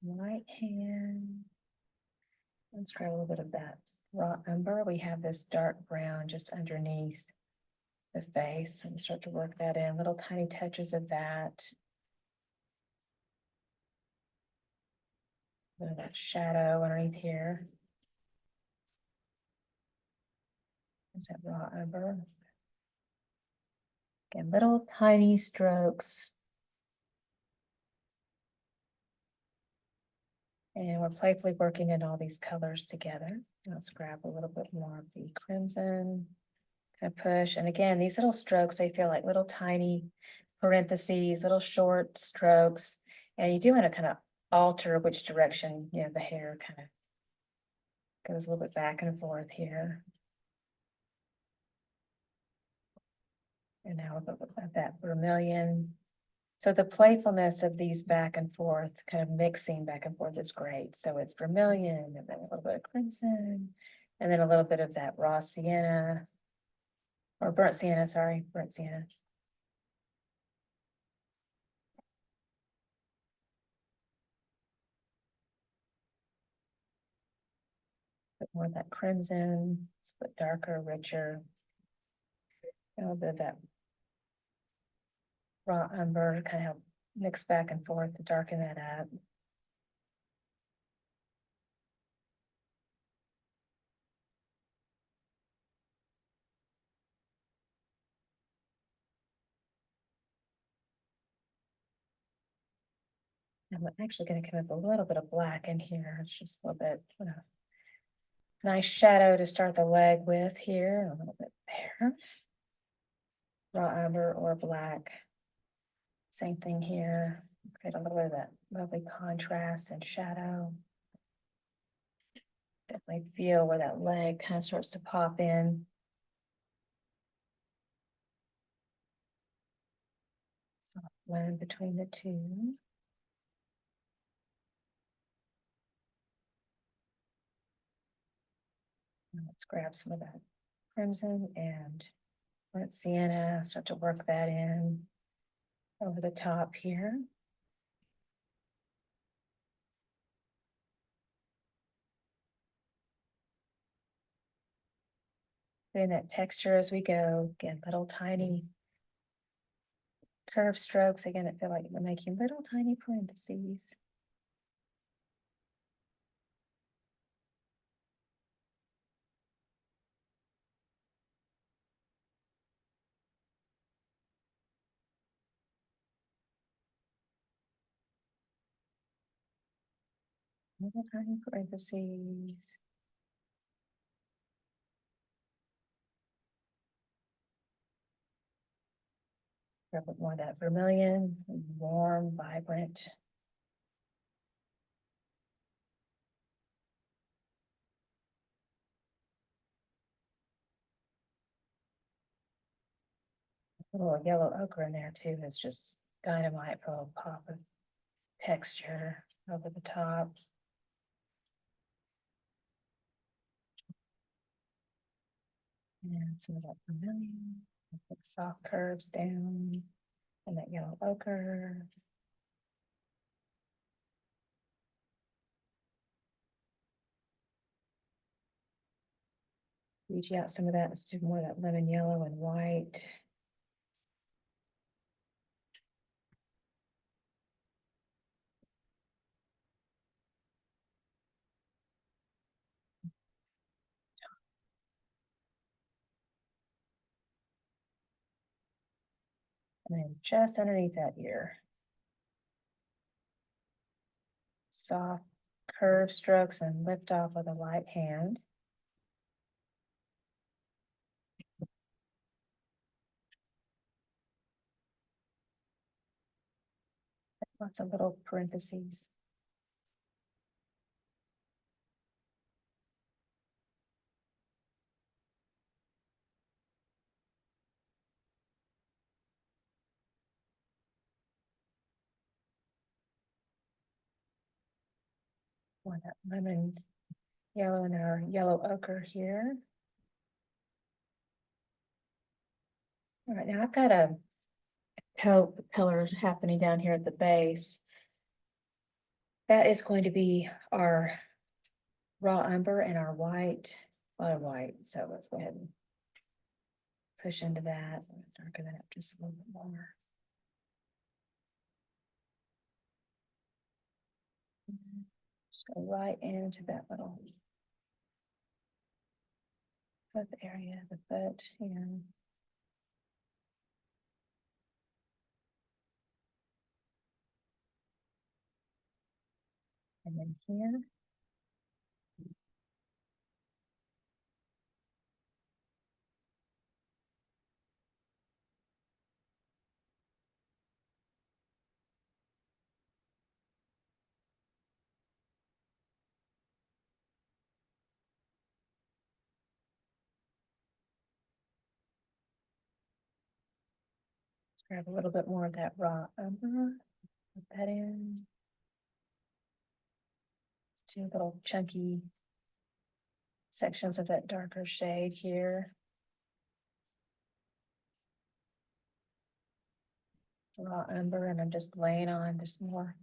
right hand. Let's grab a little bit of that raw umber. We have this dark brown just underneath the face, and start to work that in, little tiny touches of that. A little of that shadow underneath here. There's that raw umber. Again, little tiny strokes. And we're playfully working in all these colors together. Let's grab a little bit more of the crimson. Kind of push. And again, these little strokes, they feel like little tiny parentheses, little short strokes. And you do want to kind of alter which direction, you know, the hair kind of goes a little bit back and forth here. And now we'll go with that vermilion. So the playfulness of these back and forth, kind of mixing back and forth is great. So it's vermilion and then a little bit of crimson, and then a little bit of that raw sienna, or burnt sienna, sorry, burnt sienna. Bit more of that crimson, it's a bit darker, richer. A little bit of that raw umber, kind of mix back and forth to darken that up. I'm actually going to come up with a little bit of black in here. It's just a little bit, you know, nice shadow to start the leg with here, a little bit there. Raw umber or black. Same thing here. Create a little bit of that lovely contrast and shadow. Definitely feel where that leg kind of starts to pop in. Soft blend between the two. Let's grab some of that crimson and burnt sienna, start to work that in over the top here. Getting that texture as we go. Again, little tiny curved strokes. Again, I feel like we're making little tiny parentheses. Little tiny parentheses. A bit more of that vermilion, warm, vibrant. A little yellow ochre in there too. It's just dynamite for a little pop of texture over the top. And some of that vermilion, soft curves down, and that yellow ochre. Reach out some of that, let's do more of that lemon yellow and white. And then just underneath that ear. Soft curve strokes and lift off with a light hand. Lots of little parentheses. More that lemon yellow and our yellow ochre here. All right, now I've got a taupe color happening down here at the base. That is going to be our raw umber and our white, a lot of white. So let's go ahead and push into that, darken that up just a little bit more. Just go right into that little foot area, the foot here. And then here. Let's grab a little bit more of that raw umber, put that in. It's two little chunky sections of that darker shade here. Raw umber, and I'm just laying on just more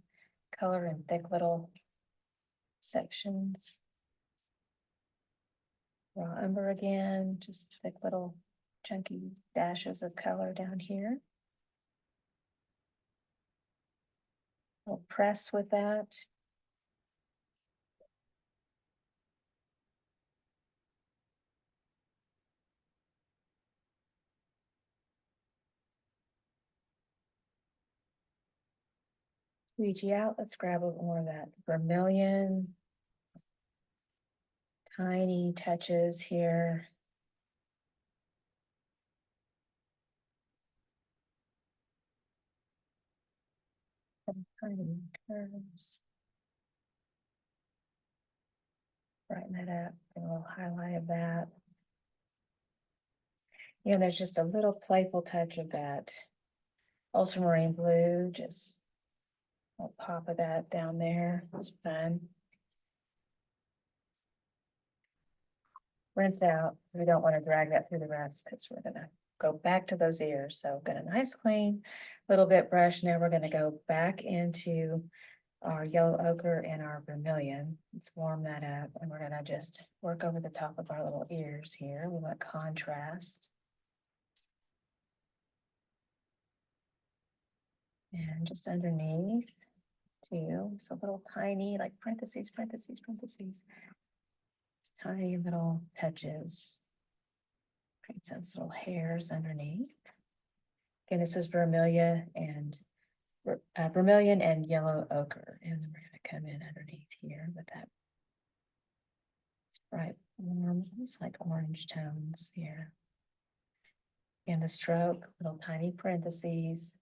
color in thick little sections. Raw umber again, just thick little chunky dashes of color down here. We'll press with that. Squeegee out. Let's grab a little more of that vermilion. Tiny touches here. Some tiny curves. Brighten that up. A little highlight of that. You know, there's just a little playful touch of that ultramarine blue. Just a pop of that down there. It's fun. Rinse out. We don't want to drag that through the rest because we're gonna go back to those ears. So got a nice clean little bit brush. Now we're gonna go back into our yellow ochre and our vermilion. Let's warm that up, and we're gonna just work over the top of our little ears here. We want contrast. And just underneath too, so little tiny, like parentheses, parentheses, parentheses. Tiny little touches. Create those little hairs underneath. Again, this is vermilion and yellow ochre, and we're going to come in underneath here with that bright warm, it's like orange tones here. And the stroke, little tiny parentheses.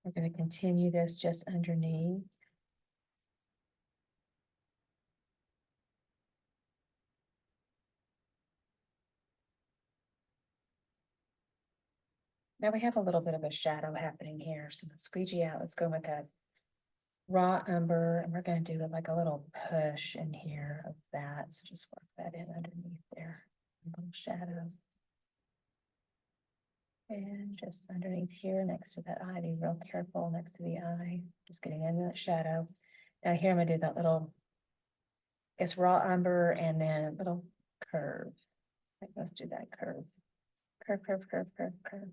We're going to continue this just underneath. Now we have a little bit of a shadow happening here, so let's squeegee out. Let's go with that raw umber, and we're going to do like a little push in here of that. So just work that in underneath there, a little shadow. And just underneath here, next to that eye, be real careful next to the eye, just getting into that shadow. Now here I'm gonna do that little, I guess, raw umber and then a little curve. Let's do that curve. Curve, curve, curve, curve, curve.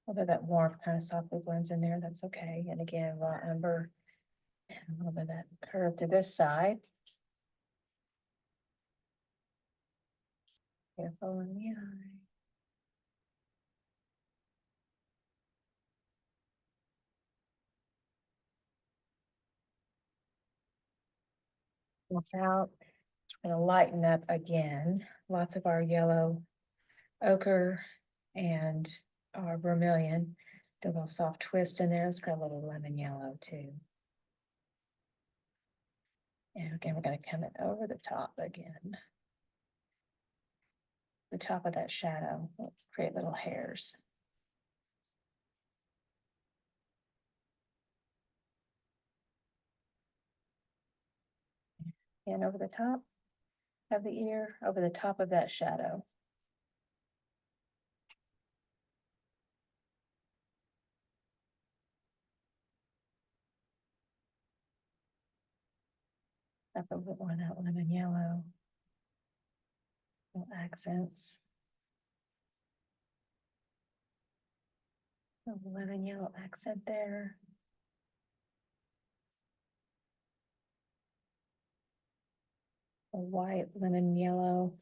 Although that warmth kind of softly blends in there, that's okay. And again, raw umber and a little bit of that curve to this side. Careful in the eye. Watch out. It's going to lighten up again. Lots of our yellow ochre and our vermilion. Do a little soft twist in there. It's got a little lemon yellow too. And again, we're going to come it over the top again. The top of that shadow will create little hairs. And over the top. of the ear over the top of that shadow. Up a little more of that lemon yellow. Little accents. A lemon yellow accent there. A white lemon yellow.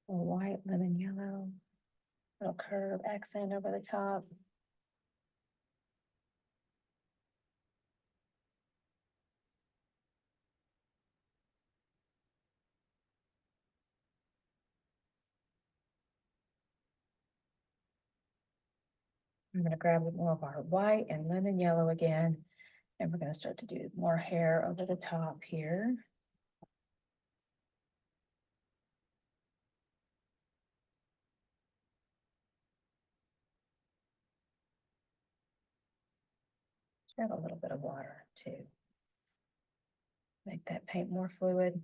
A white lemon yellow. Little curve accent over the top. I'm going to grab more of our white and lemon yellow again, and we're going to start to do more hair over the top here. Let's grab a little bit of water too. Make that paint more fluid.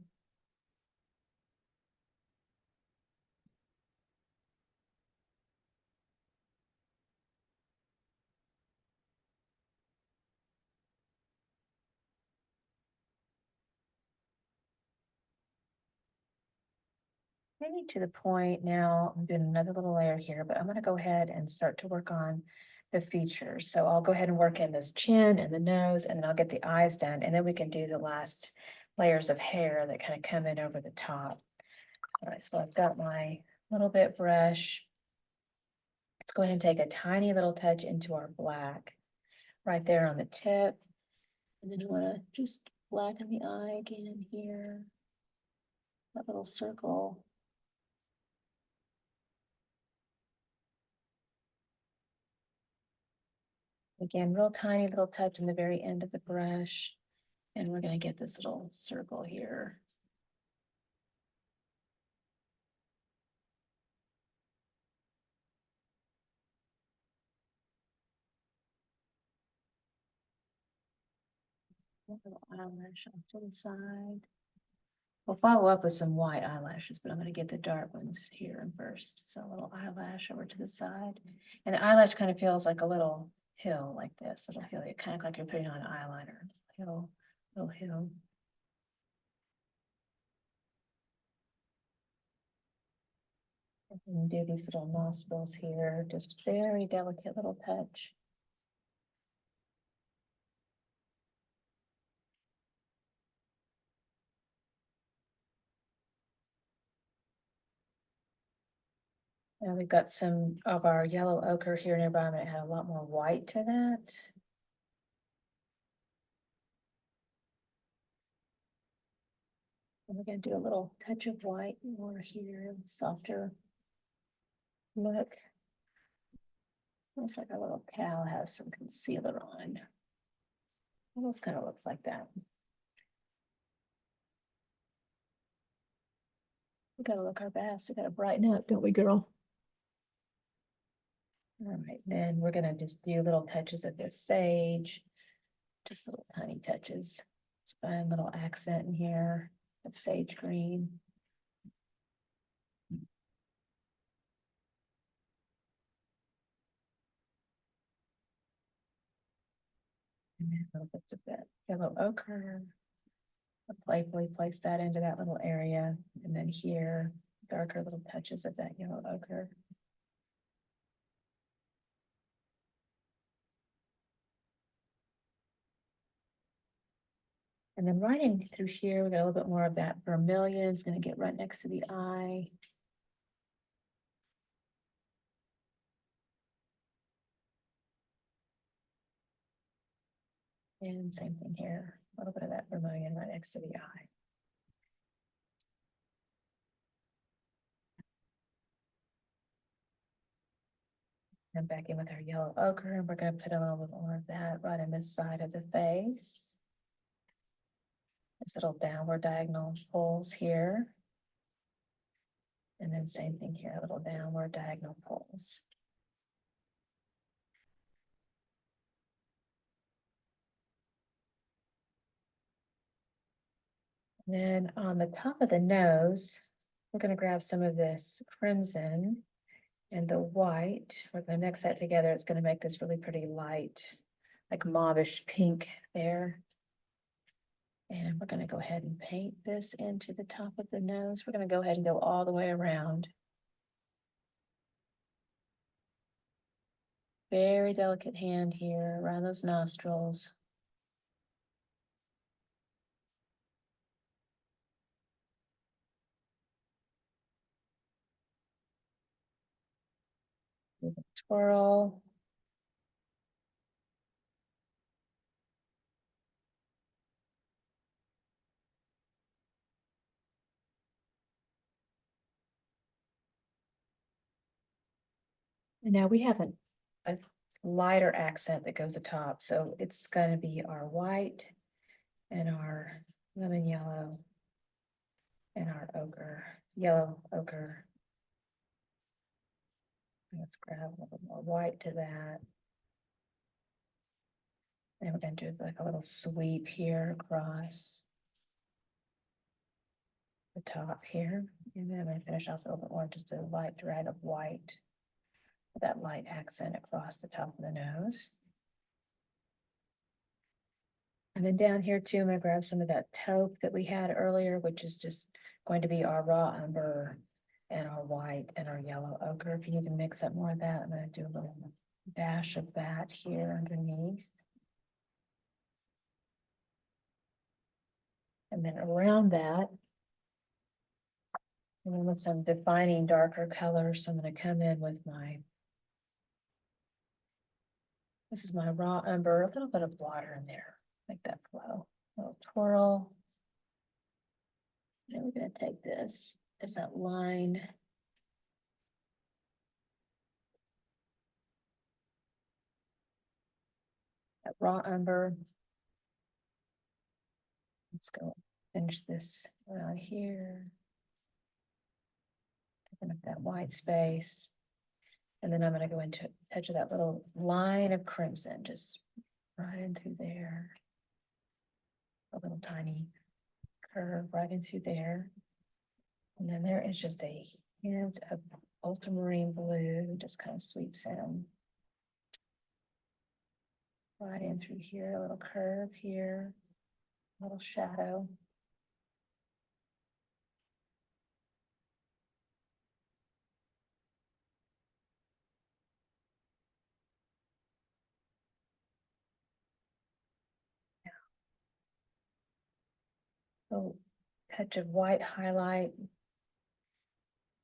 Maybe to the point now, I'm doing another little layer here, but I'm going to go ahead and start to work on the features. So I'll go ahead and work in this chin and the nose, and then I'll get the eyes done, and then we can do the last layers of hair that kind of come in over the top. All right, so I've got my little bit brush. Let's go ahead and take a tiny little touch into our black right there on the tip. And then I want to just blacken the eye again here. That little circle. Again, real tiny little touch in the very end of the brush. And we're going to get this little circle here. A little eyelash off to the side. We'll follow up with some white eyelashes, but I'm going to get the dark ones here first. So a little eyelash over to the side. And the eyelash kind of feels like a little hill like this. It'll feel like, kind of like you're putting on an eyeliner. Hill, little hill. And do these little nostrils here, just very delicate little touch. And we've got some of our yellow ochre here nearby. I'm going to add a lot more white to that. And we're going to do a little touch of white more here, softer look. Looks like a little cow has some concealer on. Almost kind of looks like that. We gotta look our best. We gotta brighten up, don't we, girl? All right, then we're gonna just do little touches of this sage, just little tiny touches. Let's find a little accent in here. That's sage green. And then little bits of that yellow ochre. I'll playfully place that into that little area, and then here, darker little touches of that yellow ochre. And then right in through here, we got a little bit more of that vermilion. It's going to get right next to the eye. And same thing here, a little bit of that vermilion right next to the eye. And back in with our yellow ochre, and we're going to put a little bit more of that right in this side of the face. This little downward diagonal pulls here. And then same thing here, a little downward diagonal pulls. Then on the top of the nose, we're going to grab some of this crimson and the white. We're going to mix that together. It's going to make this really pretty light, like mauvish pink there. And we're going to go ahead and paint this into the top of the nose. We're going to go ahead and go all the way around. Very delicate hand here around those nostrils. Twirl. And now we have a lighter accent that goes atop. So it's going to be our white and our lemon yellow and our ochre, yellow ochre. Let's grab a little more white to that. And we're going to do like a little sweep here across the top here. And then I'm going to finish off a little bit more, just a light thread of white, that light accent across the top of the nose. And then down here too, I'm going to grab some of that taupe that we had earlier, which is just going to be our raw umber and our white and our yellow ochre. If you need to mix up more of that, I'm going to do a little dash of that here underneath. And then around that, and then with some defining darker colors, so I'm going to come in with this is my raw umber, a little bit of water in there, make that flow. A little twirl. And we're going to take this, there's that line. That raw umber. Let's go finish this around here. Open up that white space. And then I'm going to go into touch of that little line of crimson, just right in through there. A little tiny curve right in through there. And then there is just a hint of ultramarine blue, just kind of sweeps in. Right in through here, a little curve here, a little shadow. So touch of white highlight.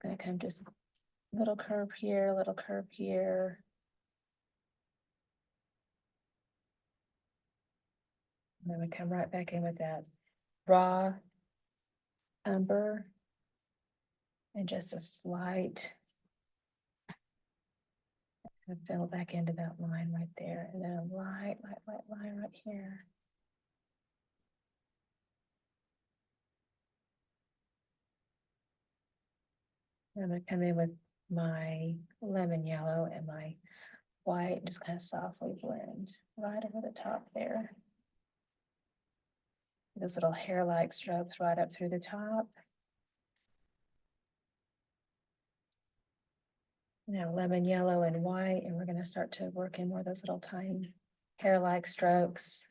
Gonna come just a little curve here, a little curve here. And then we come right back in with that raw umber and just a slight and fill back into that line right there, and then a light line right here. I'm going to come in with my lemon yellow and my white, just kind of softly blend right over the top there. Those little hair-like strokes right up through the top. Now lemon yellow and white, and we're going to start to work in more of those little tiny hair-like strokes,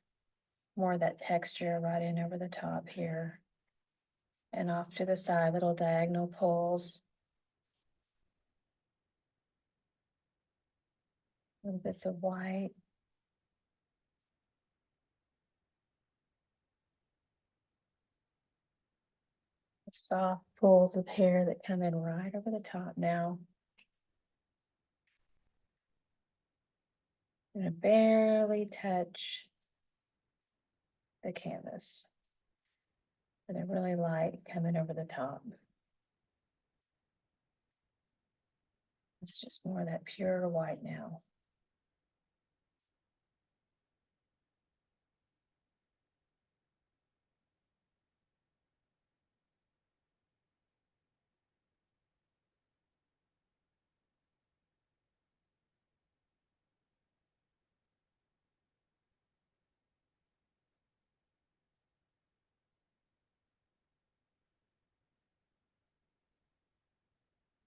more of that texture right in over the top here. And off to the side, little diagonal pulls. Little bits of white. Soft pulls of hair that come in right over the top now. I'm going to barely touch the canvas. And they're really light coming over the top. It's just more of that pure white now.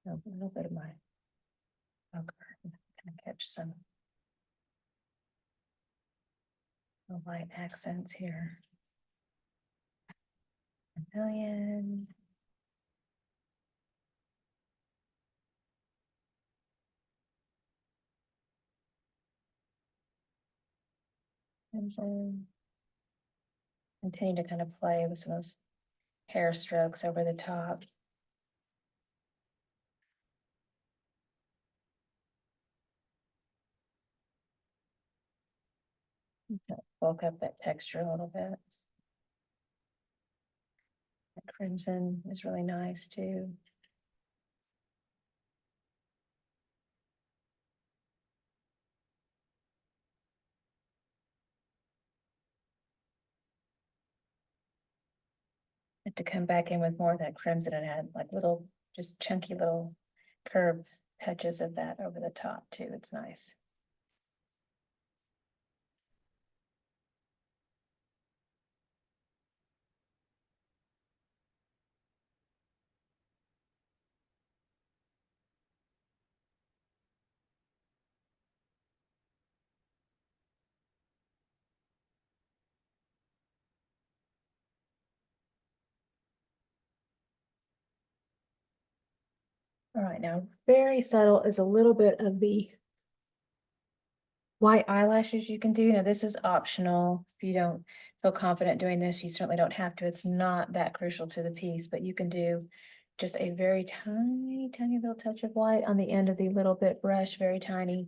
A little bit of my ochre. I'm gonna catch some light accents here. Vermilion. Crimson. Continue to kind of play with some of those hair strokes over the top. Bulk up that texture a little bit. That crimson is really nice too. To come back in with more of that crimson and add like little, just chunky little curve touches of that over the top too. It's nice. All right, now very subtle is a little bit of the white eyelashes you can do. Now this is optional. If you don't feel confident doing this, you certainly don't have to. It's not that crucial to the piece, but you can do just a very tiny, tiny little touch of white on the end of the little bit brush, very tiny.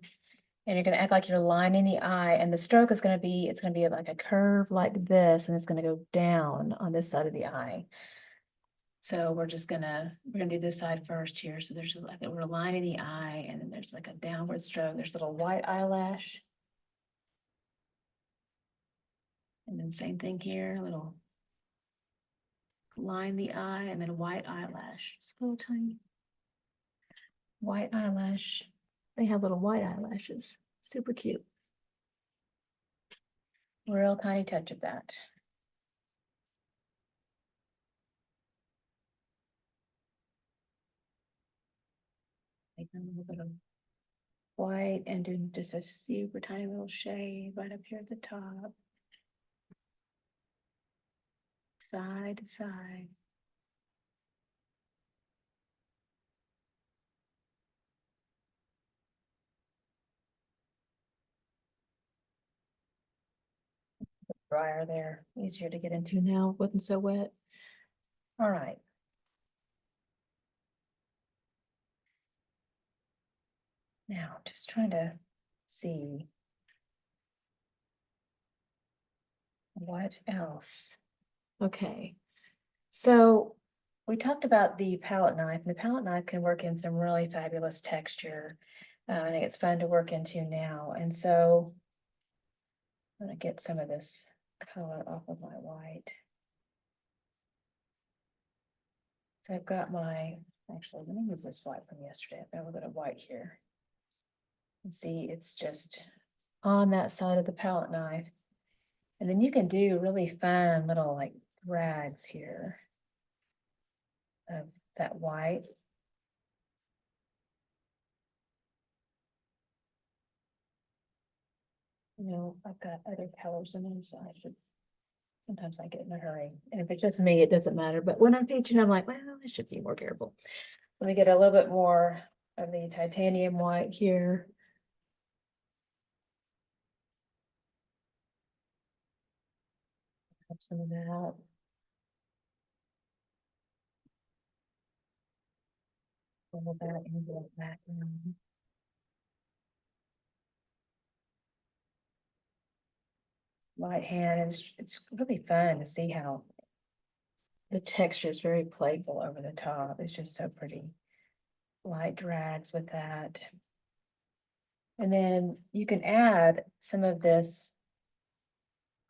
And you're gonna act like you're lining the eye, and the stroke is gonna be, it's gonna be like a curve like this, and it's gonna go down on this side of the eye. So we're gonna do this side first here. So there's like, we're lining the eye, and then there's like a downward stroke. There's a little white eyelash. And then same thing here, little line the eye, and then a white eyelash. Just a little tiny white eyelash. They have little white eyelashes. Super cute. Real tiny touch of that. Make a little bit of white and do just a super tiny little shade right up here at the top. Side to side. Drier there, easier to get into now, wasn't so wet. All right. Now, just trying to see what else. Okay, so we talked about the palette knife, and the palette knife can work in some really fabulous texture. I think it's fun to work into now, and so I'm gonna get some of this color off of my white. So I've got actually, let me use this white from yesterday. I've got a little bit of white here. And see, it's just on that side of the palette knife. And then you can do really fun little like drags here of that white. You know, I've got other colors in them, so sometimes I get in a hurry. And if it's just me, it doesn't matter. But when I'm teaching, I'm like, well, I should be more careful. Let me get a little bit more of the titanium white here. Have some of that. Pull that into the background. Light hand, and it's really fun to see how the texture is very playful over the top. It's just so pretty. Light drags with that. And then you can add some of this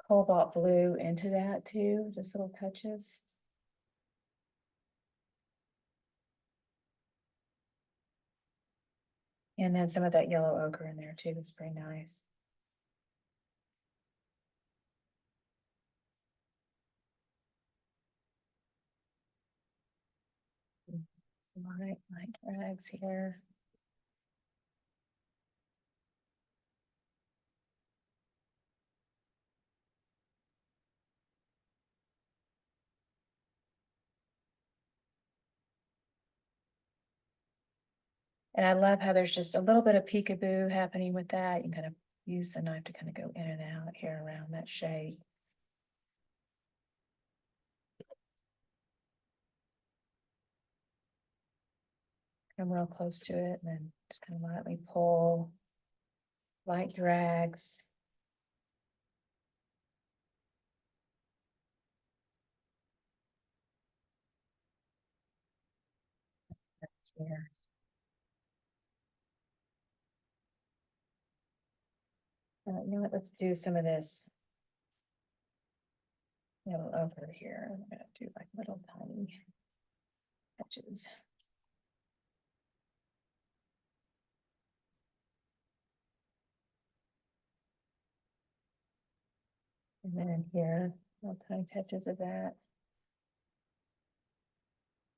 cobalt blue into that too, just little touches. And then some of that yellow ochre in there too. It's pretty nice. light rags here. And I love how there's just a little bit of peekaboo happening with that. You can kind of use the knife to kind of go in and out here around that shape. Come real close to it and then just kind of lightly pull, light drags. That's here. You know what, let's do some of this yellow over here. I'm gonna do like little tiny touches. And then in here, little tiny touches of that.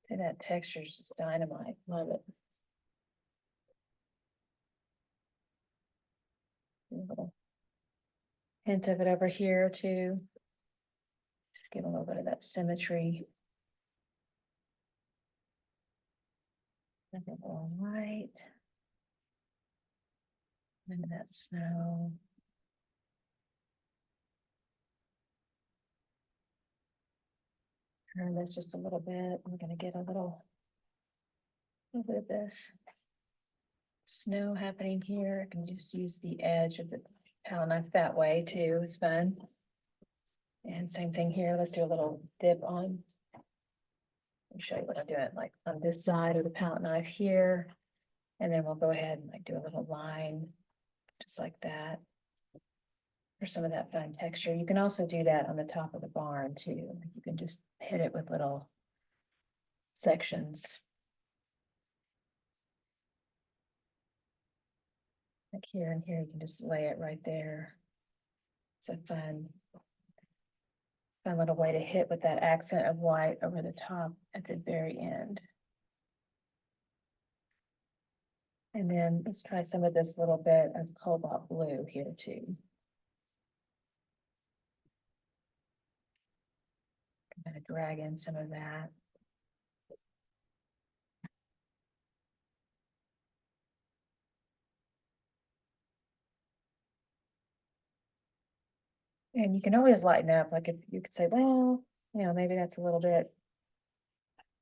See, that texture is just dynamite. Love it. A little hint of it over here too. Just give a little bit of that symmetry. And a little light. And that snow. Turn this just a little bit. I'm gonna get a little bit of this snow happening here. I can just use the edge of the palette knife that way too. It's fun. And same thing here. Let's do a little dip on. Let me show you what I'm doing, like on this side of the palette knife here. And then we'll go ahead and like do a little line, just like that. For some of that fun texture. You can also do that on the top of the barn too. You can just hit it with little sections. Like here and here, you can just lay it right there. It's a fun little way to hit with that accent of white over the top at the very end. And then let's try some of this little bit of cobalt blue here too. I'm going to drag in some of that. And you can always lighten up, like if you could say, well, you know, maybe that's a little bit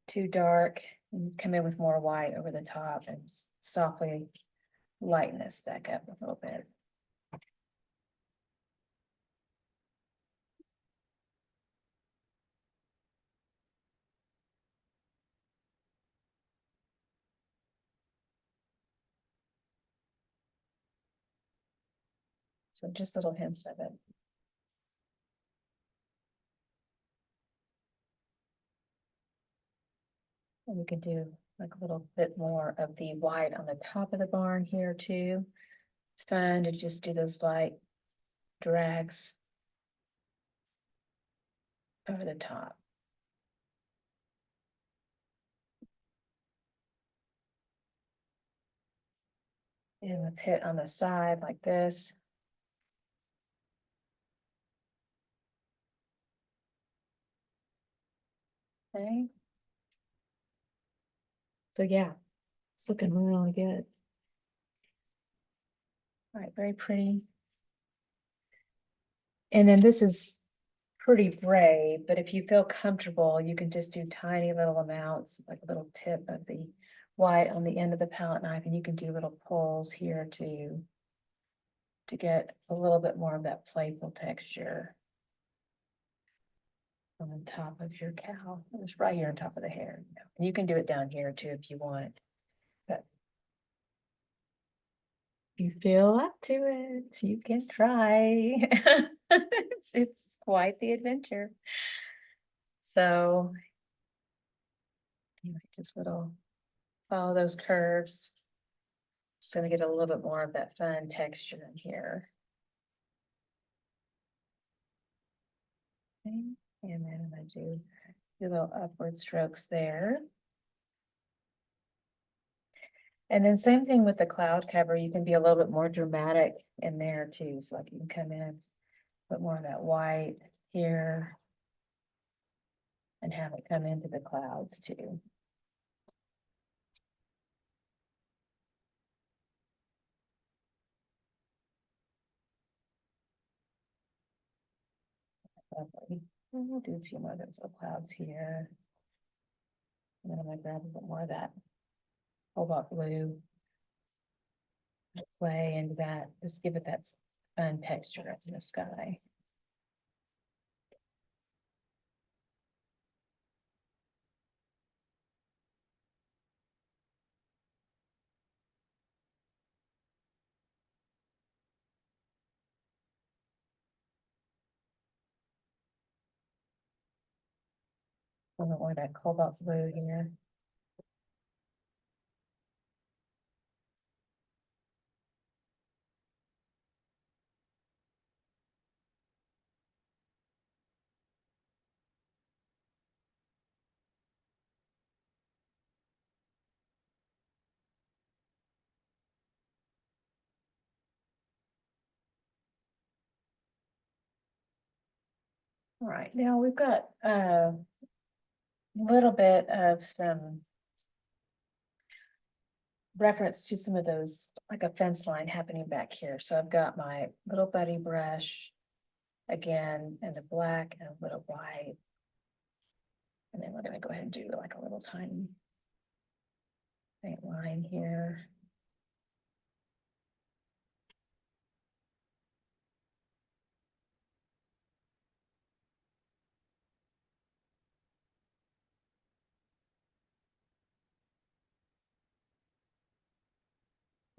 too dark, and come in with more white over the top and softly lighten this back up a little bit. So just little hints of it. And we could do like a little bit more of the white on the top of the barn here too. It's fun to just do those light drags over the top. And let's hit on the side like this. Okay. So yeah, it's looking really good. All right, very pretty. And then this is pretty gray, but if you feel comfortable, you can just do tiny little amounts, like a little tip of the white on the end of the palette knife, and you can do little pulls here to get a little bit more of that playful texture on the top of your cow. It's right here on top of the hair. And you can do it down here too if you want. But if you feel up to it, you can try. It's quite the adventure. So anyway, just little follow those curves. Just gonna get a little bit more of that fun texture in here. Okay. And then I'm gonna do little upward strokes there. And then same thing with the cloud cover, you can be a little bit more dramatic in there too, so like you can come in, put more of that white here. And have it come into the clouds too. Lovely. And we'll do a few more of those little clouds here. And then I'm gonna grab a bit more of that cobalt blue. Play into that, just give it that fun texture in the sky. A little more of that cobalt blue here. All right, now we've got a little bit of some reference to some of those, like a fence line happening back here. So I've got my little buddy brush again, and the black and a little white. And then we're gonna go ahead and do like a little tiny faint line here.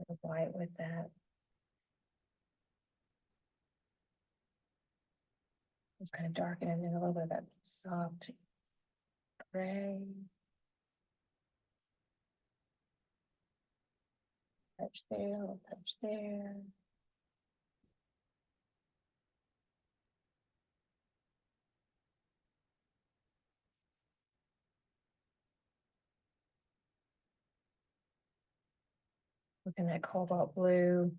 Little white with that. Just kind of darken it in a little bit of that soft gray. Touch there, a little touch there. Looking at cobalt blue.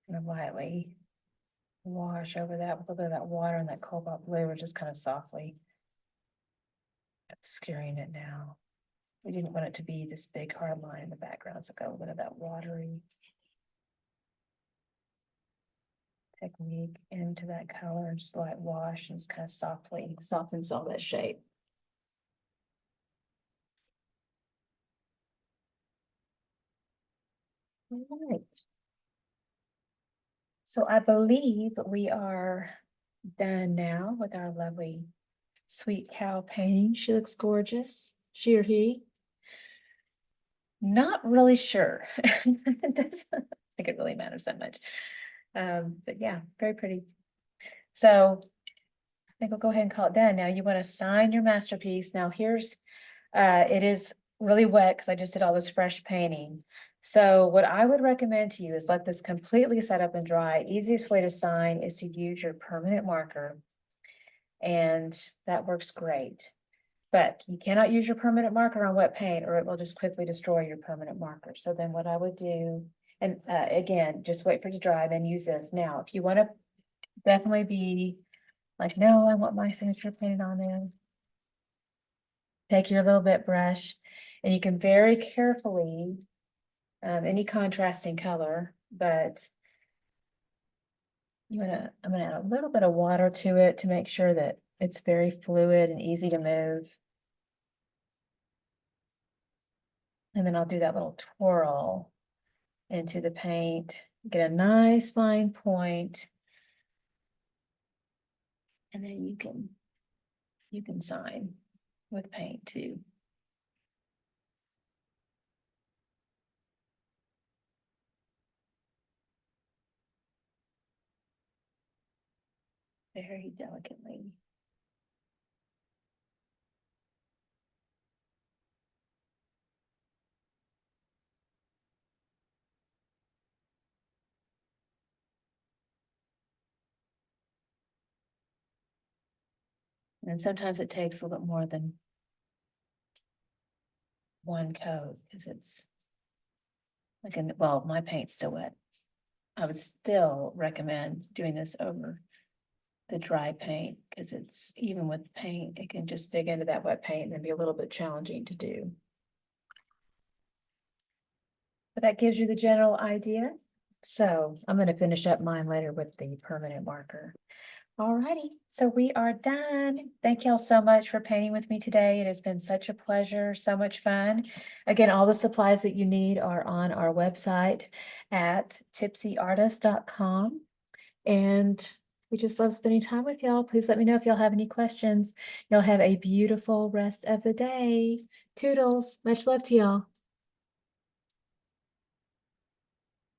And lightly wash over that with a little bit of that water and that cobalt blue. We're just kind of softly obscuring it now. We didn't want it to be this big hard line in the background, so got a little bit of that watery technique into that color and just light wash and just kind of softly softens all that shape. All right. So I believe we are done now with our lovely sweet cow painting. She looks gorgeous. She or he? Not really sure. It doesn't think it really matters that much. But yeah, very pretty. So I think we'll go ahead and call it done. Now you want to sign your masterpiece. Now here's, it is really wet because I just did all this fresh painting. So what I would recommend to you is let this completely set up and dry. Easiest way to sign is to use your permanent marker. And that works great. But you cannot use your permanent marker on wet paint or it will just quickly destroy your permanent marker. So then what I would do, and again, just wait for it to dry, then use this. Now, if you want to definitely be like, no, I want my signature painted on there. Take your little bit brush and you can very carefully, any contrasting color, but I'm gonna add a little bit of water to it to make sure that it's very fluid and easy to move. And then I'll do that little twirl into the paint, get a nice fine point. And then you can sign with paint too. Very delicately. And sometimes it takes a little bit more than one coat, because it's like, well, my paint's still wet. I would still recommend doing this over the dry paint, because it's, even with paint, it can just dig into that wet paint and be a little bit challenging to do. But that gives you the general idea. So I'm going to finish up mine later with the permanent marker. Alrighty, so we are done. Thank y'all so much for painting with me today. It has been such a pleasure, so much fun. Again, all the supplies that you need are on our website at tipsyartist.com. And we just love spending time with y'all. Please let me know if y'all have any questions. Y'all have a beautiful rest of the day. Toodles, much love to y'all.